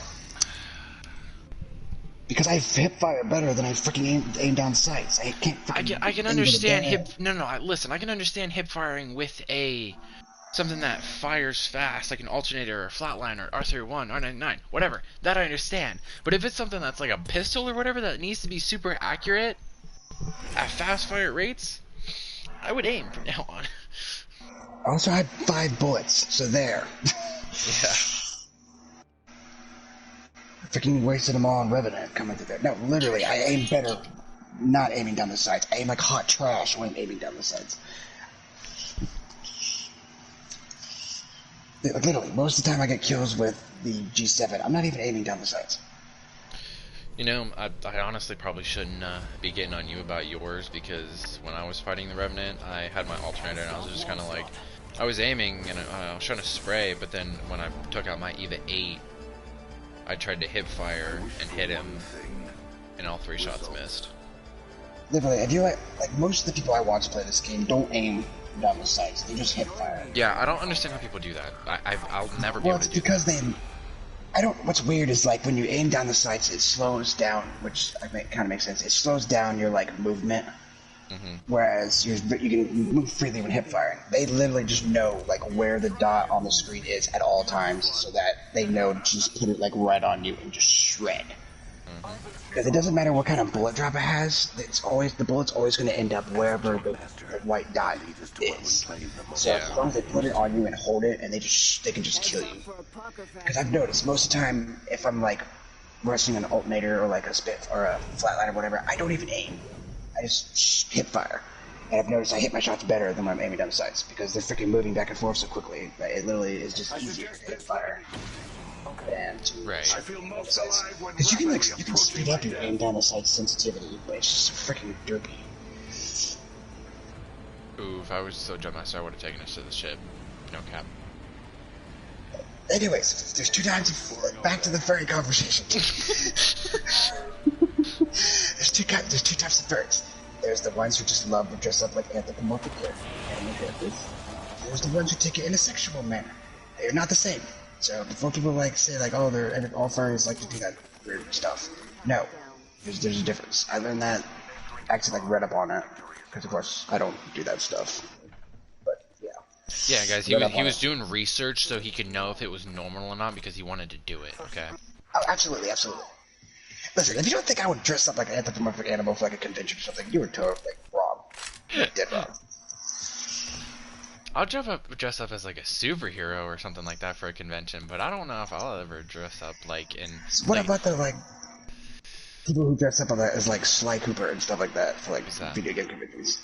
Because I hip fire better than I freaking aim down sights. I can't freaking I can aim understand with a hip. No, listen. I can understand hip firing with something that fires fast, like an alternator or flatliner, R31, R99, whatever. That I understand. But if it's something that's like a pistol or whatever that needs to be super accurate at fast fire rates, I would aim from now on. I also had 5 bullets, so there. Yeah. I freaking wasted them all on Revenant coming through there. No, literally, I aim better not aiming down the sights. I aim like hot trash when I'm aiming down the sights. Like, literally, most of the time I get kills with the G7. I'm not even aiming down the sights. You know, I honestly probably shouldn't be getting on you about yours, because when I was fighting the Revenant, I had my alternator and I was just kind of like, I was aiming and I was trying to spray, but then when I took out my EVA 8, I tried to hip fire and hit him, and all 3 shots missed. Literally, I feel like most of the people I watch play this game don't aim down the sights. They just hip fire. Yeah, I don't understand how people do that. I'll never be Well, able it's to do because that. what's weird is like when you aim down the sights, it slows down, which kind of makes sense. It slows down your like movement, whereas you can move freely when hip firing. They literally just know like where the dot on the screen is at all times, so that they know to just put it like right on you and just shred. Because it doesn't matter what kind of bullet drop it has, the bullet's always going to end up wherever the white dot is. So as long as they put it on you and hold it, and they can just kill you. Because I've noticed most of the time, if I'm like rushing an alternator or like a spit or a flatline or whatever, I don't even aim. I just hip fire. And I've noticed I hit my shots better than when I'm aiming down the sights because they're freaking moving back and forth so quickly. It literally is just easier to hip fire. And to because you can speed up your aim down the sight sensitivity, but it's just freaking derpy. Ooh, if I was still Jump Master, I would have taken us to the ship. No cap. Anyways, there's 2 types of back to the furry conversation. there's two types of furries. There's the ones who just love to dress up like anthropomorphic animal characters. There's the ones who take it in a sexual manner. They're not the same. So before people like say like, oh, all furries like to do that weird stuff. No, there's a difference. I learned that. Actually, like read up on it because of course I don't do that stuff. But yeah, Yeah, guys, he Read was up he on was it. doing research so he could know if it was normal or not because he wanted to do it. Okay. Oh, absolutely, absolutely. Listen, if you don't think I would dress up like an anthropomorphic animal for like a convention or something, you were totally wrong. Dead wrong. I'll dress up as like a superhero or something like that for a convention, but I don't know if I'll ever dress up like in So what like about the like people who dress up on that as like Sly Cooper and stuff like that for like Who's that? video game conventions?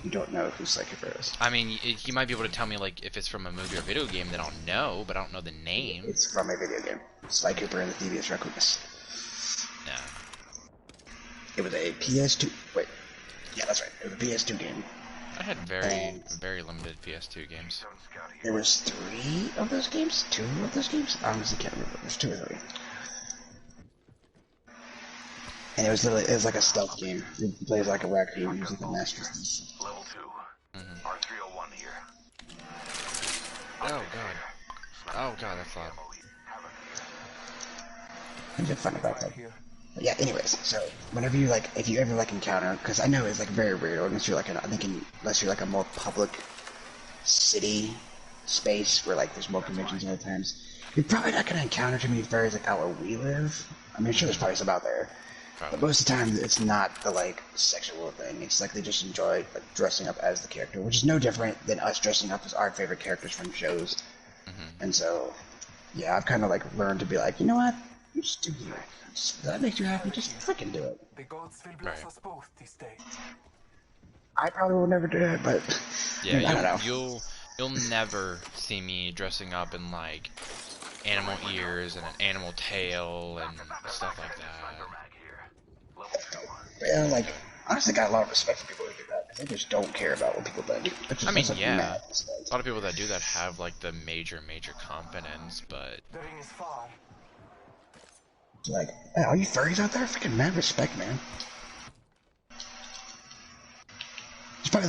You don't know who Sly Cooper is. I mean, he might be able to tell me like if it's from a movie or video game that I'll know, but I don't know the name. It's from a video game. Sly Cooper and the Devious Raccoonus. No. It was a PS2. Wait, yeah, that's right. It was a PS2 game. I had very limited PS2 games. There was 3 of those games. 2 of those games. I honestly can't remember. There's 2 or 3. And it was like a stealth game. You play as like a raccoon using the masterpiece. Level 2. R301 here. Oh god. Oh god, that's loud. There's a fun about that. But yeah, anyways, so whenever you like, if you ever like encounter, because I know it's like very rare unless you're like unless you're like a more public city space where like there's more conventions all the times, you're probably not gonna encounter too many furries like out where we live. I mean, sure, there's probably some out there, but most of the time it's not the like sexual thing. It's like they just enjoy like dressing up as the character, which is no different than us dressing up as our favorite characters from shows. And so, yeah, I've kind of like learned to be like, you know what, you just do you. If that makes you happy, just freaking do it. The gods will bless us both this day. I probably will never do it, but Yeah, I don't know. you'll never see me dressing up in like animal ears and an animal tail and stuff like that. But, yeah, like, honestly, got a lot of respect for people who do that because they just don't care about what people think. I mean, yeah, a lot of people that do that have like the major confidence, but The ring is far. Like, hey, all you furries out there, freaking mad respect, man.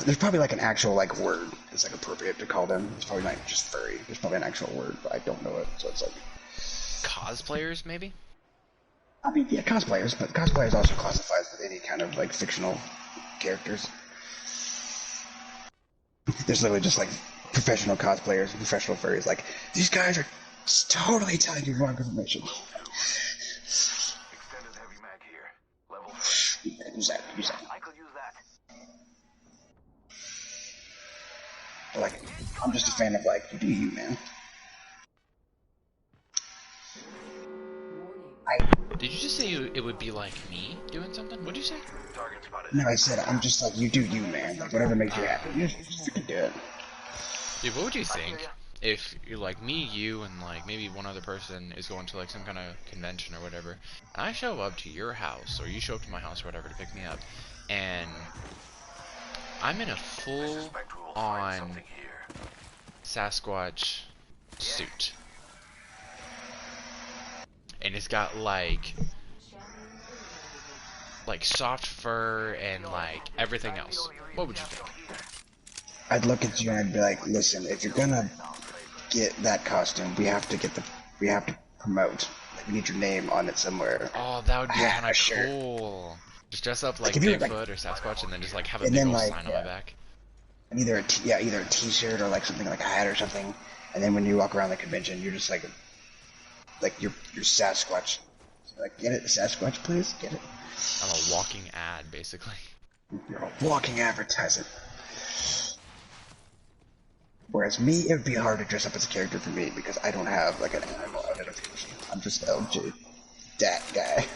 There's probably like an actual like word that's like appropriate to call them. It's probably not just furry. There's probably an actual word, but I don't know it. So it's like cosplayers maybe. I mean, yeah, cosplayers, but cosplayers also classifies with any kind of like fictional characters. There's literally just like professional cosplayers and professional furries. Like, these guys are totally telling you wrong information. Extended heavy mag here. Level 3. Use that. I could use that. But, like, I'm just a fan of like, you do you, man. Did you just say it would be like me doing something? What did you say? Target spotted. No, I said I'm just like, you do you, man. Like, whatever makes you happy, you just freaking do it. Dude, what would you think if you're like me, you, and like maybe one other person is going to like some kind of convention or whatever, and I show up to your house or you show up to my house or whatever to pick me up, and I'm in a full-on Sasquatch suit, and it's got like soft fur and like everything else. What would you think? I'd look at you and I'd be like, listen, if you're gonna get that costume, we have to promote. Like, we need your name on it somewhere. Oh, that would be Yeah, kind of sure. cool. Just dress up like Like, if you were, Bigfoot or Sasquatch, and then just like have a and big then, old like, sign on my back. And either a t-shirt or like something like a hat or something. And then when you walk around the convention, you're just like you're Sasquatch. Like, get it, Sasquatch, please, get it. I'm a walking ad, basically. You're a walking advertisement. Whereas me, it would be hard to dress up as a character for me because I don't have like an animal identification. I'm just LJ, that guy.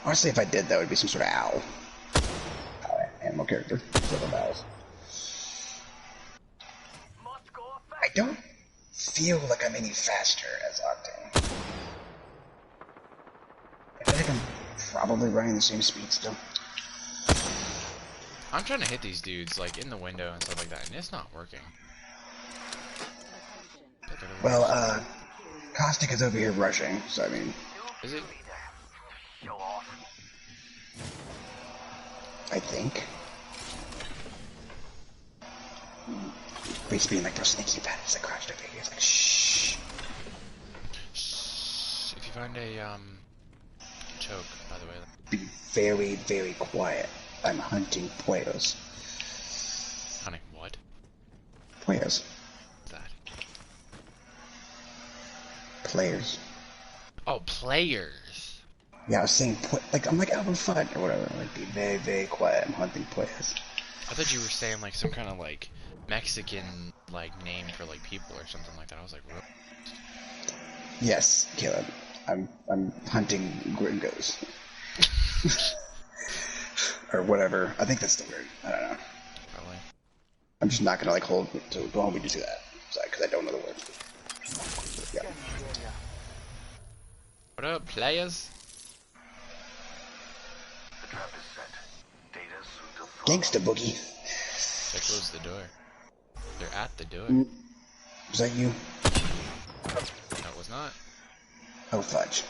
Honestly, if I did, that would be some sort of owl. Animal character. Sort of owls. I don't feel like I'm any faster as Octane. I feel like I'm probably running the same speed still. I'm trying to hit these dudes like in the window and stuff like that, and it's not working. Well, Caustic is over here rushing, so I mean... Is it? I think. He's being like, bro, sneaky about it. He's like, crouched over here. He's like, shh. If you find a toke, by the way. Be very, very quiet. I'm hunting players. Honey, what? Players. What's that? Players. Oh, players. Yeah, I was saying, like, I'm like Alvin Fudd or whatever. Like, be very, very quiet. I'm hunting players. I thought you were saying like some kind of like Mexican like name for like people or something like that. I was like, what? Yes, Caleb. I'm hunting gringos. Or whatever. I think that's the word. I don't know. Probably. I'm just not gonna like don't hold me to that. Sorry, because I don't know the word. Yeah. What up, players? The trap is set. Data suit of Gangsta boogie. They closed the door. They're at the door. Was that you? That was not. Oh fudge.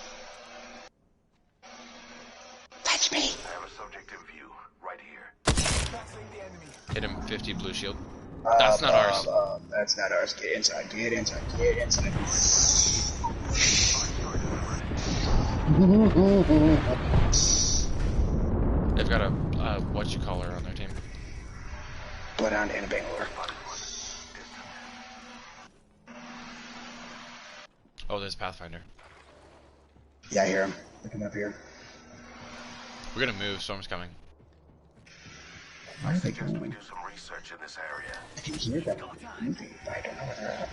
Fudge me. I have a subjective view right here. Hit him 50 blue shield. That's not ours. That's not ours. Get inside. Get inside. Get inside. They've got a whatchamacallit on their team. Bloodhound and a Bangalore. Oh, there's Pathfinder. Yeah, I hear him. Looking up here. We're gonna move. Storm's coming. Why are they We going? do some research in this area. I can hear them moving, but I don't know where they're at.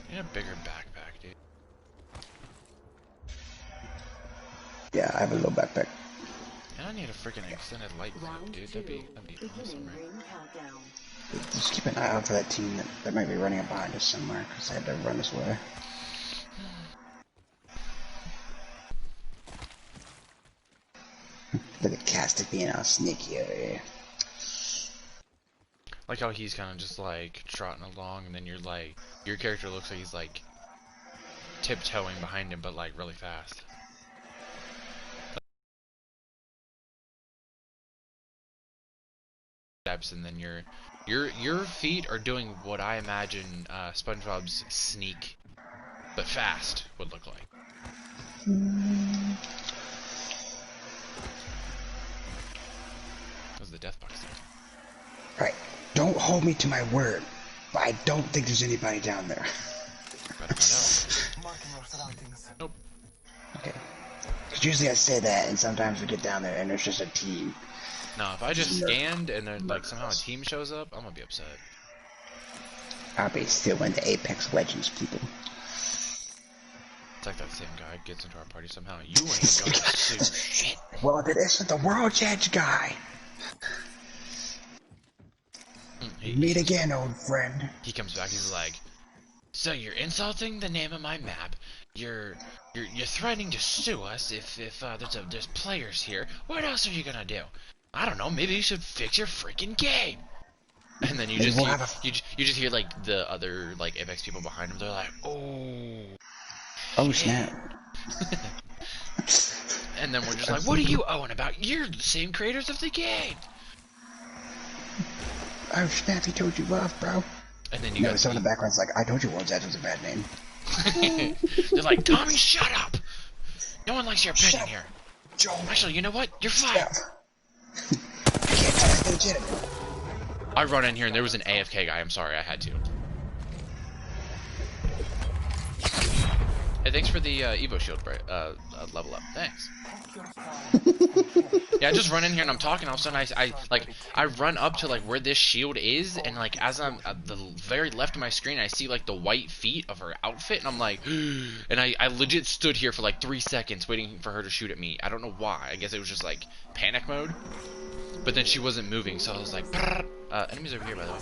You need a bigger backpack, dude. Yeah, I have a little backpack. And I need a freaking extended light clip, dude. That'd be awesome, right? Just keep an eye out for that team that might be running up behind us somewhere, because I had to run this way. Look at Castic being all sneaky over here. Like how he's kind of just like trotting along, and then you're like, your character looks like he's like tiptoeing behind him, but like really fast. Steps, and then your feet are doing what I imagine SpongeBob's sneak, but fast would look like. That was the death box. Right. Don't hold me to my word, but I don't think there's anybody down there. Better find out. Nope. Okay. Because usually I say that, and sometimes we get down there and there's just a team. No, if I just scanned and then like somehow a team shows up, I'm gonna be upset. I'll be still in the Apex Legends, people. It's like that same guy gets into our party somehow. You ain't gonna sue. Shit. Well, if it isn't the World's Edge guy. Meet again, old friend. He comes back. He's like, "So you're insulting the name of my map. You're threatening to sue us if there's players here. What else are you gonna do? I don't know. Maybe you should fix your freaking game." And then you just hear, you just hear like the other like Apex people behind him. They're like, Oh snap. And then we're just like, "What are you owing about? You're the same creators of the game." Oh snap, he told you off, bro. And then you No, got someone in the background's like, I told you World's Edge was a bad name. They're like, "Tommy, shut up! No one likes your opinion here." Joel, Actually, you know what? You're fired. I can't tell it's legitimate. I run in here and there was an AFK guy. I'm sorry, I had to. Hey, thanks for the Evo shield, level up. Thanks. Yeah, I just run in here and I'm talking. All of a sudden, I run up to like where this shield is, and like as I'm at the very left of my screen, I see like the white feet of her outfit, and I'm like, and I legit stood here for like 3 seconds waiting for her to shoot at me. I don't know why. I guess it was just like panic mode. But then she wasn't moving, so I was like, enemies over here, by the way.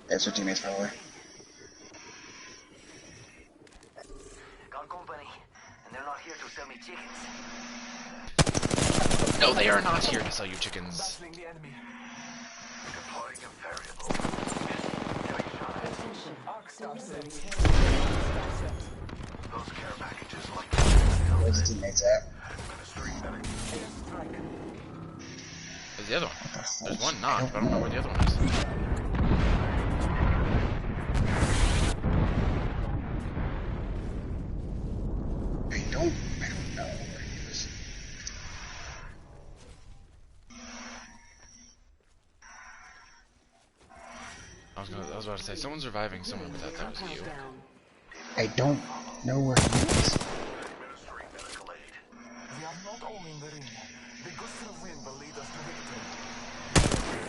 That's her teammates, probably. Got company, and they're not here to sell me chickens. No, they are not here to sell you chickens. Battling the enemy. Deploying a variable. Attention. Arc star set. Those care packages like Where's the teammates at? administering medical. Where's the other one? There's one knocked, but I don't know where the other one is. I don't know where he is. I was about to say, someone's reviving someone, but that was you. Countdown. I don't know where he is. Administering medical aid. We are not all in the ring. The gust of wind will lead us to victory.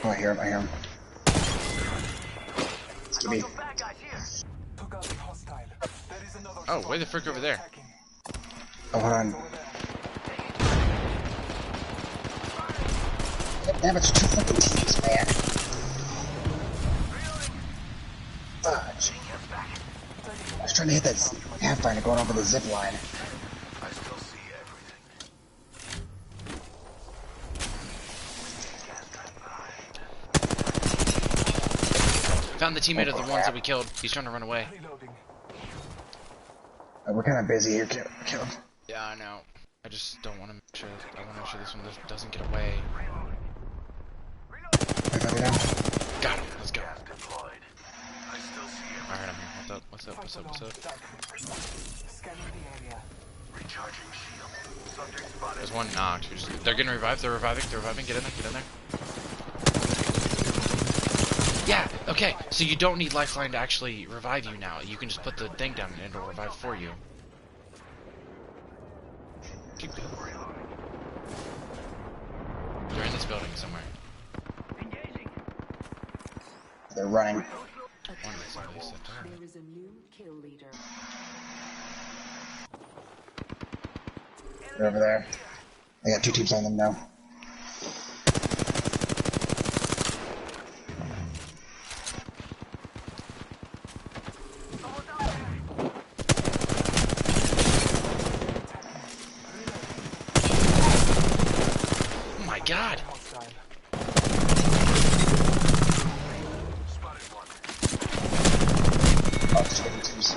Oh, I hear him, I hear him. It's gonna be. Some bad guys here. Took out the hostile. There is another. Oh, squad. way the frick over there. Attacking. Oh, hold on. Over there. Damn, it's two fucking teams, man. Fudge. I was trying to hit that Pathfinder going over the zip line. I still see everything. Found the teammate of the ones that we killed. He's trying to run away. Reloading. We're kind of busy here, Caleb. Yeah, I know. I just don't want to make sure. I want to make sure this one doesn't get away. Everybody down? Got him. Let's go. Deployed. I still see everything. Alright, I'm here. What's up? What's up? What's up? What's up? Scanning the area. Recharging shield. Subject spotted. There's one knocked. They're getting revived. They're reviving. They're reviving. Get in there. Get in there. Yeah. Okay. So you don't need lifeline to actually revive you now. You can just put the thing down and it'll revive for you. Keep going. They're in this building somewhere. They're running. One of these at least. There is a new kill leader. They're over there. I got two teams on them now. Oh my god! Hostile. Oh, just getting teams.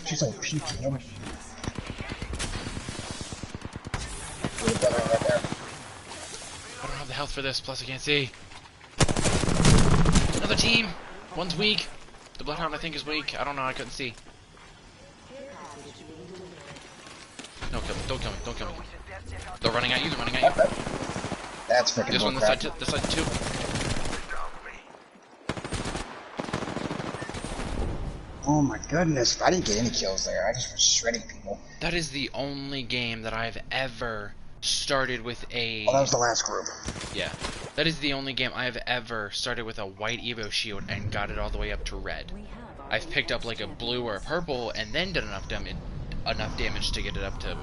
She's like puking. Right there. I don't have the health for this, plus I can't see. Another team! One's weak. The Bloodhound, I think, is weak. I don't know, I couldn't see. No, kill me. Don't kill me. Don't kill me. They're running at you. They're running at you. That's freaking This one, this bullcrap. side, this side too. Oh my goodness, I didn't get any kills there. I just was shredding people. That is the only game that I've ever started with a... Oh, that was the last group. Yeah. That is the only game I have ever started with a white Evo shield and got it all the way up to red. I've picked up like a blue or a purple and then done enough damage to get it up to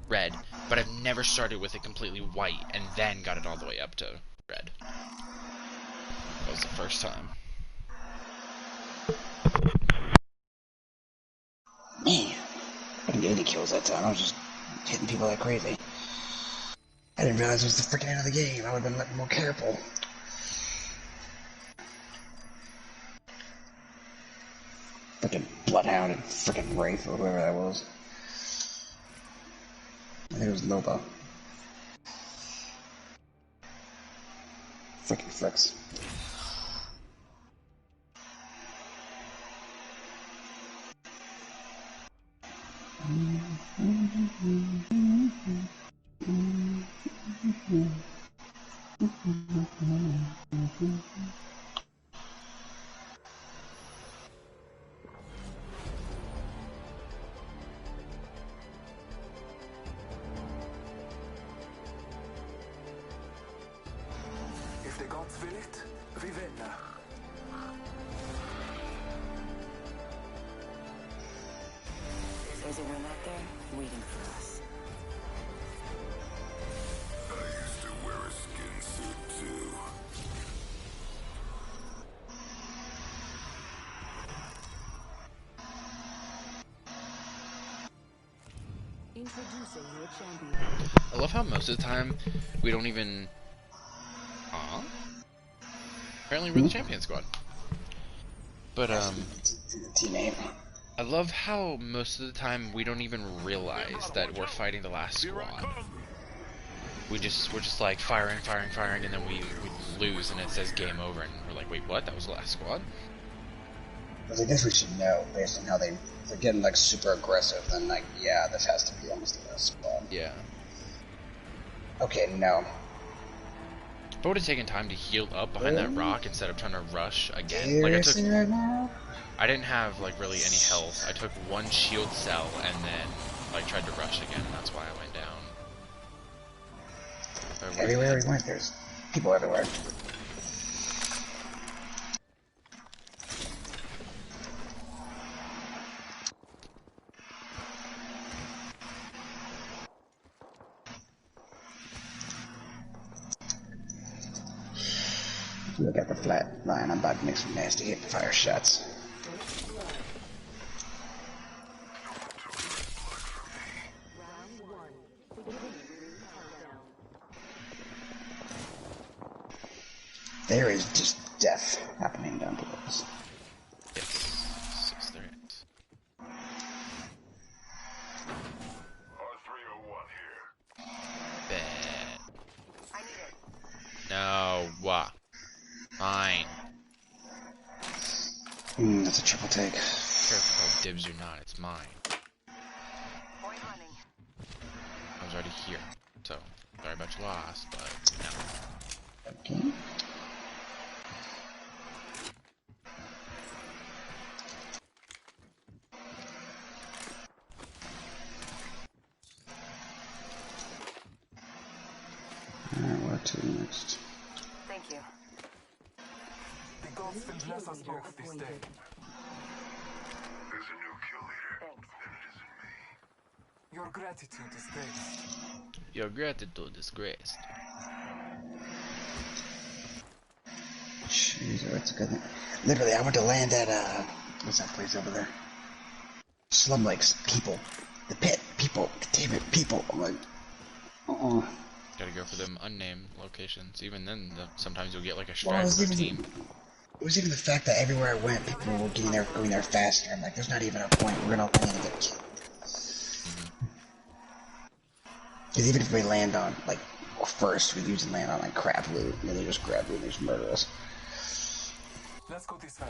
red, but I've never started with it completely white and then got it all the way up to red. That was the first time. Man, I didn't get any kills that time. I was just hitting people like crazy. I didn't realize it was the freaking end of the game. I would have been more careful. Freaking Bloodhound and freaking Wraith or whoever that was. I think it was Nova. Freaking Fricks. If the gods will it, Vivenna. There's a room out there waiting for us. I used to wear a skin suit too. Introducing your champion. I love how most of the time we don't even. Apparently we're the champion squad. But Teammate. I love how most of the time we don't even realize that we're fighting the last squad. We're just like firing, and then we lose, and it says game over, and we're like, wait, what? That was the last squad? I guess we should know based on how they're getting like super aggressive. Then like, yeah, this has to be almost the last squad. Yeah. Okay, no. If I would have taken time to heal up behind that rock instead of trying to rush again, like Right now? I didn't have like really any health. I took one shield cell and then like tried to rush again. And that's why I went down. Everywhere we went, there's people everywhere. Look at the flat line. I'm about to make some nasty hip fire shots. There is just death happening down below us. Yes. 638. R301 here. Bad. No. Fine. That's a triple take. Careful, dibs or not, it's mine. I was already here, so sorry about your loss, but no. Okay. Alright, where to next? Thank you. The gods will bless us both this day. There's a new kill leader. Thanks. And it isn't me. Your gratitude is great. Your gratitude is graced. Jeez, that's a good thing. Literally, I went to land at, what's that place over there? Slum Lakes, people. The pit, people. Damn it, people. I'm like, Gotta go for them unnamed locations. Even then, sometimes you'll get like a Well, it straggler was team. It was even the fact that everywhere I went, people were going there faster. I'm like, there's not even a point. We're gonna land and get killed. Because even if we land on, like, first, we usually land on, like, crap loot, and then they just grab loot and they just murder us. Let's go this way.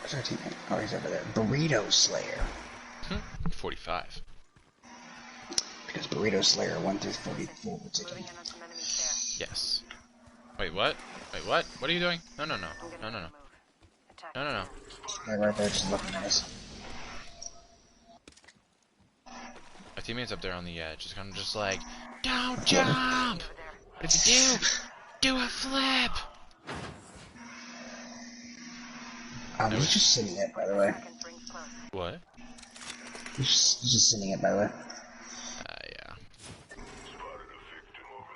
Where's our teammate? Oh, he's over there. Burrito Slayer. 45. Because Burrito Slayer 1 through 44 were taken. Moving in on some enemies Yes. Wait, what? Wait, what? What are you doing? No. there. I'm gonna No. move. Attack. No. They're right there just looking at us. My teammate's up there on the edge. It's kind of just like, don't jump! But if you do a flip! He's just sitting it, by the way. Seconds rings close. What? He's just sitting it, by the way. Yeah. Spotted a victim over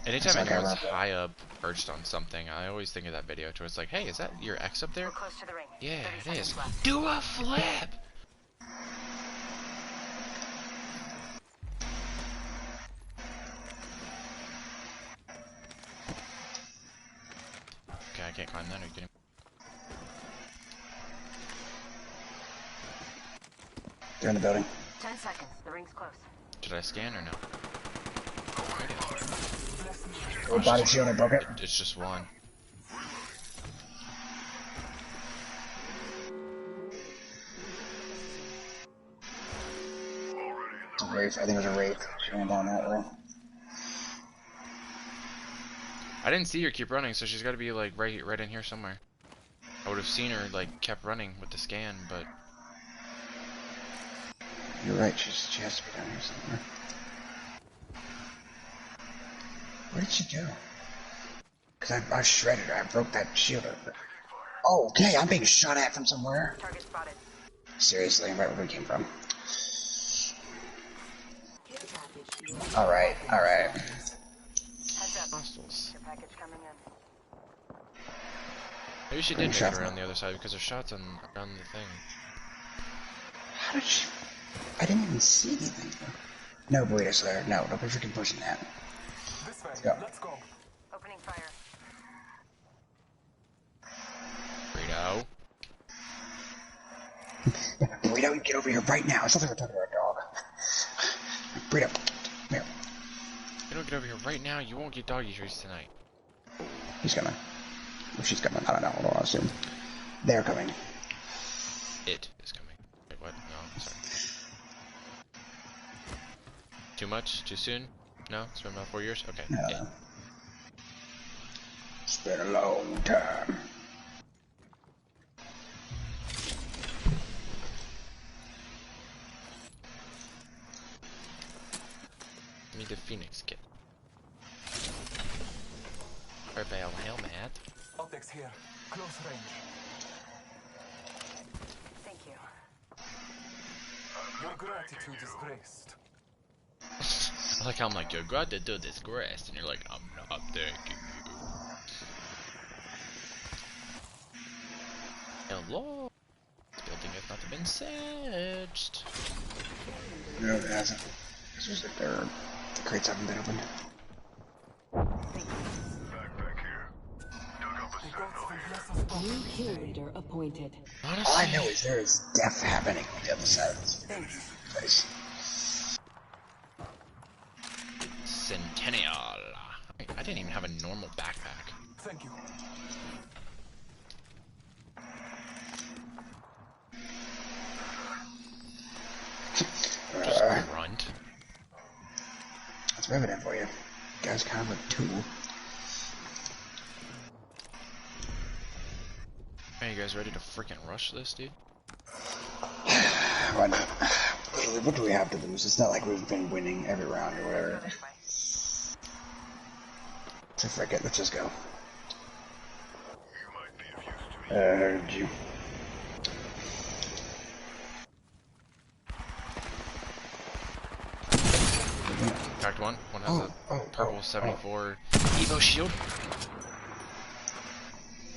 there. Anytime It's like I anyone's love it. high up, perched on something, I always think of that video where it's like, hey, is that your ex up there? We're close to the ring. Yeah, 30 it is. seconds left. Do a flip! Okay, I can't climb that. Are you kidding? They're in the building. 10 seconds. The ring's close. Should I scan or no? Oh, body shield, I broke it. It's just one. It's a wraith. I think it was a wraith. She went down that way. I didn't see her keep running, so she's got to be like right in here somewhere. I would have seen her like kept running with the scan, but You're right, she has to be down here somewhere. Where did she go? Because I shredded her. I broke that shield. Oh, okay, I'm being shot at from somewhere. Target spotted. Seriously, right where we came from. Alright. Heads up. hostiles. Your package coming in. Maybe she did make it around the other side because there's shots on around the thing. How did she? I didn't even see anything. No, burrito there. No, don't be freaking pushing that. This way. Let's go. Let's go. Opening fire. Burrito. Burrito, get over here right now. It's not like we're talking about a dog. Burrito, come here. If you don't get over here right now, you won't get doggy treats tonight. He's coming. Or she's coming. I don't know. Hold on, I'll assume. They're coming. It is coming. Wait, what? No, sorry. Too much? Too soon? No? It's been about 4 years? Okay. No. It's been a long time. Give me the Phoenix kit. Rebel helmet. Optics here. Close range. Thank you. Your gratitude is graced. I like how I'm like, your gratitude is grace, and you're like, I'm not thanking you. Hello? This building has not been searched. No, it hasn't. It's just that the crates haven't been opened. Backpack here. Dug up a The set gods over will here. bless us both. New kill leader appointed. All I Honestly, know is there is death happening on the other side of this place. Centennial. I didn't even have a normal backpack. Thank you. Just grunt. That's evident for you. Guy's kind of a tool. Are you guys ready to freaking rush this, dude? Why not? Literally, what do we have to lose? It's not like we've been winning every round or whatever. So frick it, let's just go. You might be of use to me. I heard you. Cracked one. One has a purple 74 Evo shield.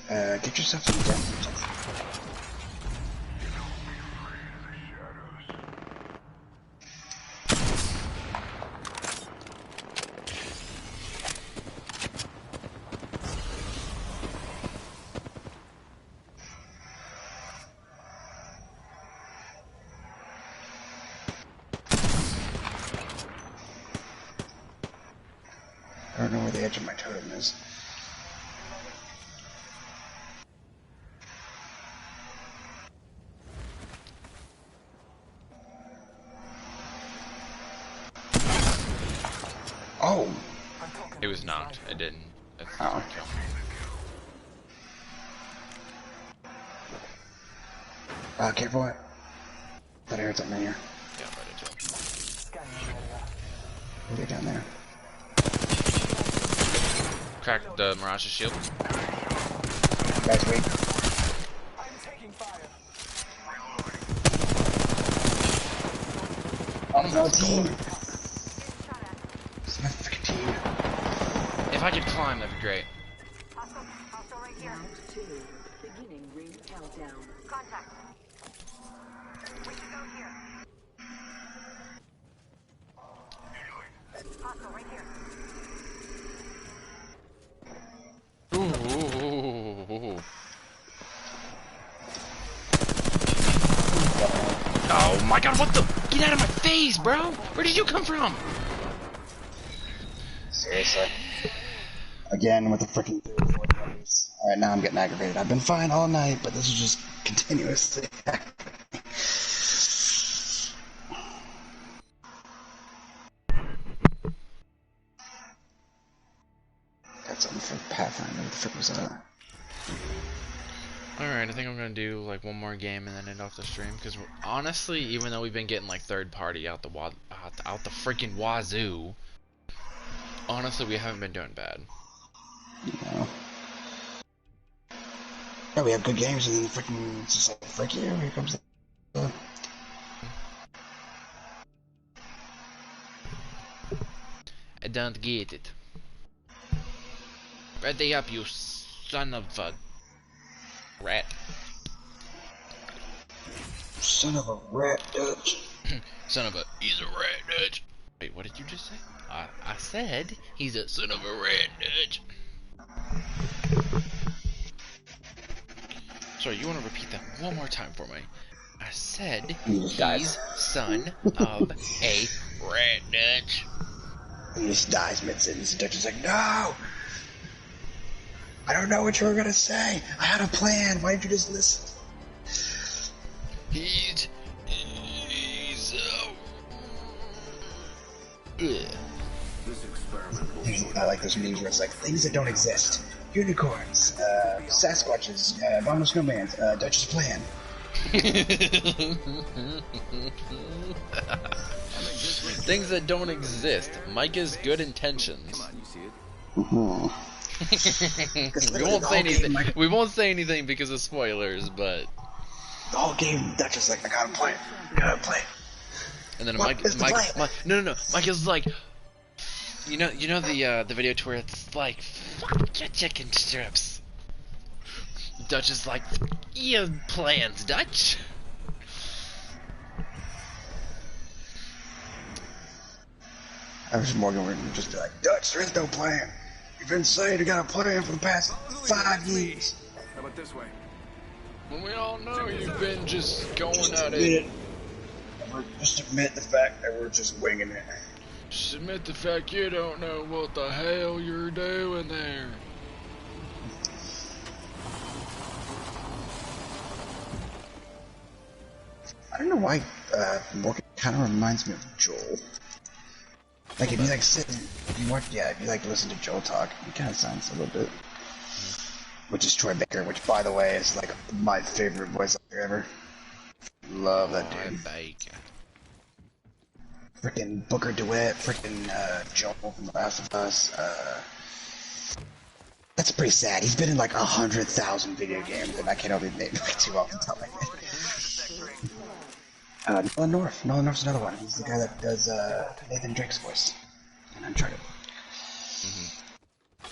Get yourself some death. I don't know where the edge of my totem is. Oh! It was not. It didn't. That's Oh. not a kill. Careful it. Thought I heard something in here. Yeah, but it did. Scanning area. We'll get down there. Cracked the Mirage's shield. Guys, wait. I'm taking fire. Oh no, team! It's my freaking team. If I could climb, that'd be great. Hostile right here. Round 2. Beginning ring countdown. Contact. We should go here. Hostile right here. Ooh. Oh my god, what the? Get out of my face, bro! Where did you come from? Seriously. Again with the freaking 34 buddies. Alright, now I'm getting aggravated. I've been fine all night, but this is just continuously happening. Got something for Pathfinder. What the frick was that? Alright, I think I'm gonna do like one more game and then end off the stream, because honestly, even though we've been getting like third party out the freaking wazoo, honestly, we haven't been doing bad. No. Yeah, we have good games, and then the freaking it's just like frick you. Here comes the. I don't get it. Ready up, you son of a Rat. Son of a rat, Dutch. Son of a... He's a rat, Dutch. Wait, what did you just say? I said he's a son of a rat, Dutch. Sorry, you want to repeat that one more time for me? I said he's son of a rat, Dutch. He just dies mid-sentence, and Dutch is like, no! I don't know what you were gonna say. I had a plan. Why didn't you just listen? He's This experiment will I like those memes where it's like things that don't exist. Unicorns, Sasquatches, abominable snowmans, Dutch's plan. Things that don't exist. Micah's good intentions. Come on, you see it? We won't say anything. We won't say anything because of spoilers, but The whole game, Dutch is like, I gotta play it. I gotta play it. and then What is the plan? no. Micah's like, you know the video to where it's like, fuck your chicken strips. Dutch is like, you plans, Dutch. I wish Morgan would just be like, Dutch, there is no plan. You've been saying you got a plan for the past 5 years. How about this way? Well, we all know you've been just going at Admit it. it. Just admit the fact that we're just winging it. Just admit the fact you don't know what the hell you're doing there. I don't know why Morgan kind of reminds me of Joel. Like if you like sit, if you watch, yeah, if you like listen to Joel talk, he kind of sounds a little bit. Which is Troy Baker, which by the way is like my favorite voice actor ever. Love that dude. Baker. Freaking Booker DeWitt, freaking Joel from The Last of Us. That's pretty sad. He's been in like 100,000 video games, and I can't only name like 2 off the top of my head. Nolan North. Nolan North's another one. He's the guy that does Nathan Drake's voice in Uncharted.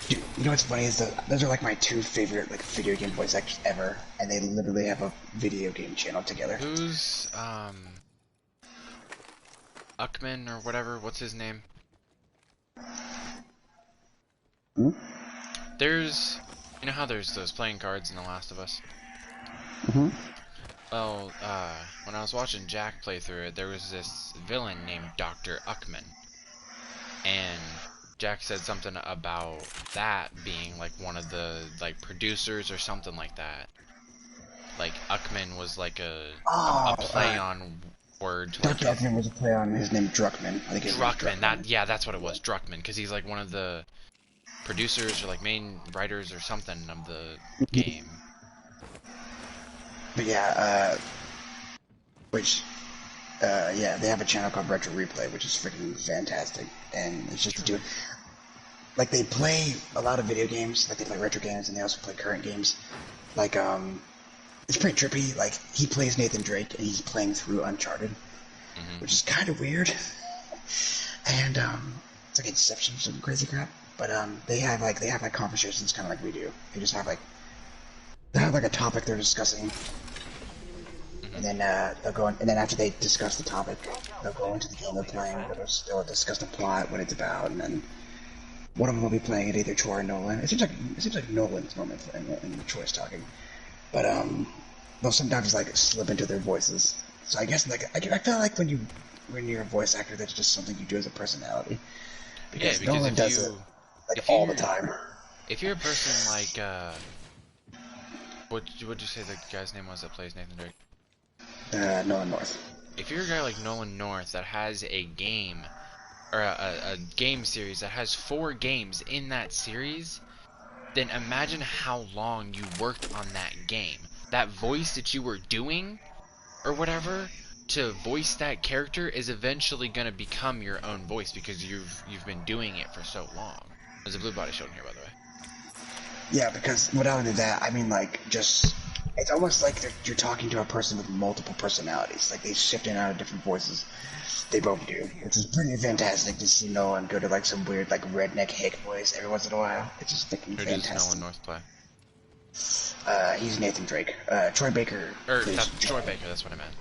Dude, you know what's funny is that those are like my 2 favorite like video game voice actors ever, and they literally have a video game channel together. Who's Uckman or whatever? What's his name? Hmm? There's, you know how there's those playing cards in The Last of Us? Mm-hmm. Well, when I was watching Jack play through it, there was this villain named Dr. Uckman. And Jack said something about that being like one of the like producers or something like that. Like Uckman was like a play on word. To Dr. Uckman was a play on his name Druckmann. I think his name was Druckmann. That's what it was. Druckmann, because he's like one of the producers or like main writers or something of the game. But yeah, yeah, they have a channel called Retro Replay, which is freaking fantastic, and it's just doing, like, they play a lot of video games, like they play retro games, and they also play current games, like, it's pretty trippy, like, he plays Nathan Drake, and he's playing through Uncharted, which is kind of weird, and, it's like Inception or some crazy crap, but, they have conversations kind of like we do, they just have, like, they have, like, a topic they're discussing, and then they'll go in, and then after they discuss the topic, they'll go into the game they're playing. They'll discuss the plot, what it's about, and then one of them will be playing it, either Troy or Nolan. It seems like Nolan's normally playing it, and Troy's talking. But they'll sometimes like slip into their voices. So I guess like I feel like when you're a voice actor, that's just something you do as a personality. Because Nolan does it like all the time. If you're a person like what'd you say the guy's name was that plays Nathan Drake? Nolan North. If you're a guy like Nolan North that has a game, or a game series that has 4 games in that series, then imagine how long you worked on that game. That voice that you were doing, or whatever, to voice that character is eventually gonna become your own voice because you've been doing it for so long. There's a blue body shown here, by the way. Yeah, because without only that, I mean, like, just, it's almost like you're talking to a person with multiple personalities. Like, they shift in and out of different voices. They both do. Which is pretty fantastic to see Nolan go to, like, some weird, like, redneck hick voice every once in a while. It's just freaking fantastic. Who does Nolan North play? He's Nathan Drake. Troy Baker. Or plays that's Joel. Troy Baker. That's what I meant.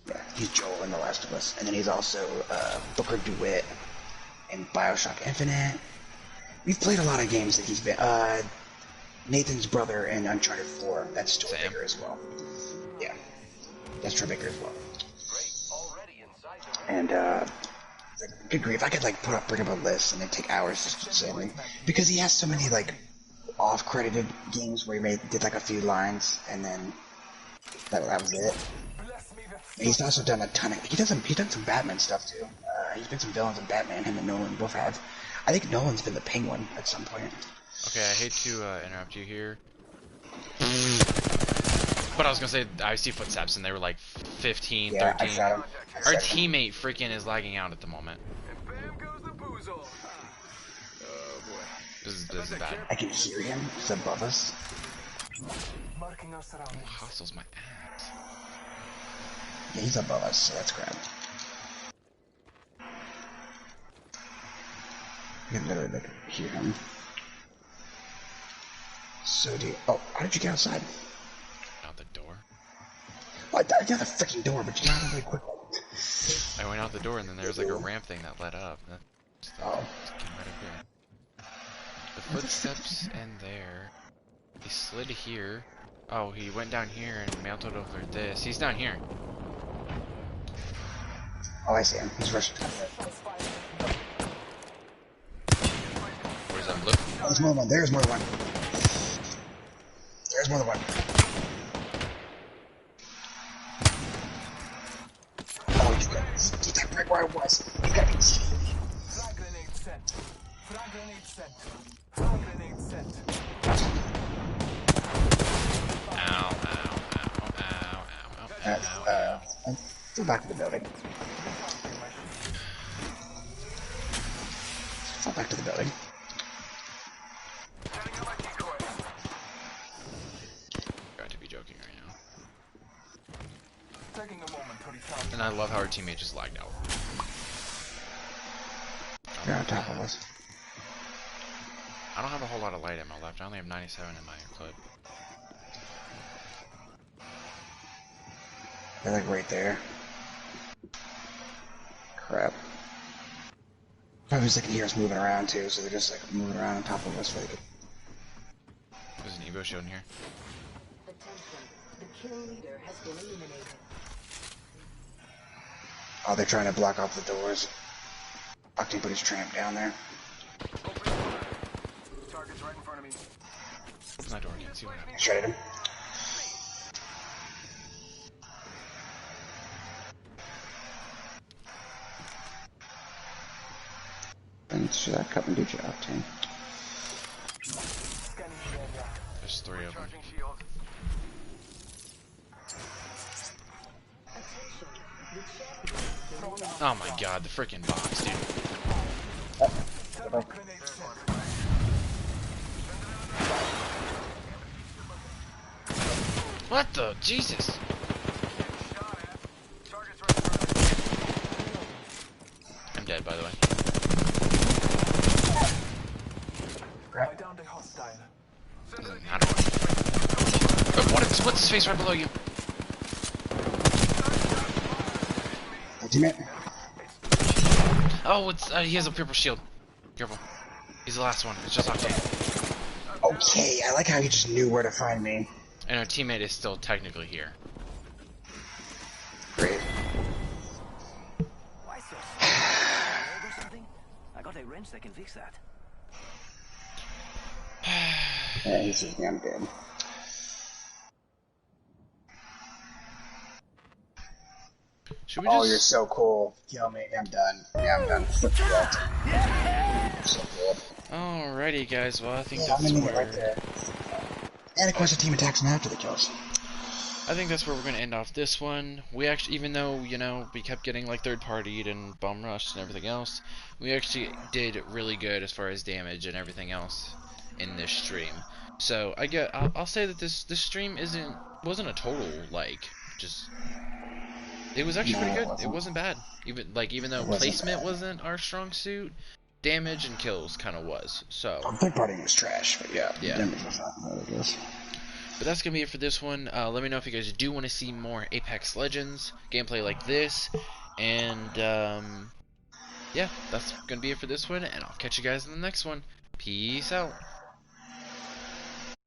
Yeah, he's Joel in The Last of Us, and then he's also Booker DeWitt in Bioshock Infinite. We've played a lot of games that he's been. Nathan's brother in Uncharted 4. That's Troy Sam. Baker as well. Yeah, that's Troy Baker as well. Great. Already inside the ring. And good grief, I could like bring up a list and it'd take hours just to say like, because he has so many like off-credited games where he did like a few lines and then that was it. And he's also done a ton of he's done some Batman stuff too. He's been some villains in Batman. Him and Nolan both have. I think Nolan's been the Penguin at some point. Okay, I hate to interrupt you here. But I was gonna say, I see footsteps and they were like 15, Yeah, 13. I shot him. Our teammate freaking is lagging out at the moment. And bam goes the boozle. Oh boy. This is bad. I can hear him. He's above us. Marking our surroundings. Hostiles my ass. Yeah, he's above us, so that's crap. I can literally like hear him. So do you, oh, how did you get outside? Out the door. Oh, I got the freaking door, but you got it really quickly. I went out the door and then there was like a ramp thing that led up. Oh. Just came right up here. The footsteps in there. He slid here. Oh, he went down here and mounted over this. He's down here. Oh, I see him. He's rushing down there. Where's that? Look. Oh, there's more than one. There's more than one. There's more than one. Oh, he's got right where I was. He got me. Frag grenade sent. Frag grenade sent. Frag grenade sent. Ow, ow, ow, ow, ow, ow, ow. Go back to the building. Fall back to the building. Got to be joking right now. Taking a moment to recharge. And I love how our teammate just lagged out. They're on top of us. I don't have a whole lot of light in my left. I only have 97 in my clip. They're like right there. Crap. Probably just they can hear us moving around too, so they're just like moving around on top of us. Like, There's an Evo shield in here. Attention. The kill leader has been eliminated. oh, they're trying to block off the doors. Octane put his tramp down there. Target's right in front of me. Open that door again. See what happens. Shredded him. And so that cup and do your Octane. Scanning the area. There's 3 of them. Charging shield. Oh my god, the freaking box, dude. Thermal grenade sent. What the? Jesus. Shot at. Target's right in front of me. I'm dead, by the way. I downed a hostile. Doesn't matter. What's his face right below you? Ultimate. Oh, it's he has a purple shield. Careful. He's the last one. It's just Octane. Okay, I like how he just knew where to find me. And our teammate is still technically here. Great. Why so slow? Or something? I got a wrench that can fix that. Yeah, he sees me, I'm dead. Should we Oh, just... you're so cool. Kill me. I'm done. Yeah, I'm done. Flip you out. So cool. Alrighty, guys. Well, I think Yeah, I'm that's gonna need it where... right there. And of course the team attacks him after the kills. I think that's where we're going to end off this one. We actually, even though, you know, we kept getting like third-partied and bum rushed and everything else, we actually did really good as far as damage and everything else in this stream. So I'll say that this stream wasn't a total like just. It was actually pretty good. It wasn't bad. Even though placement wasn't our strong suit, damage and kills kind of was. So Third party was trash, but yeah. Yeah. Damage was not what it is. But that's going to be it for this one. Let me know if you guys do want to see more Apex Legends gameplay like this. And, yeah, that's going to be it for this one. And I'll catch you guys in the next one. Peace out.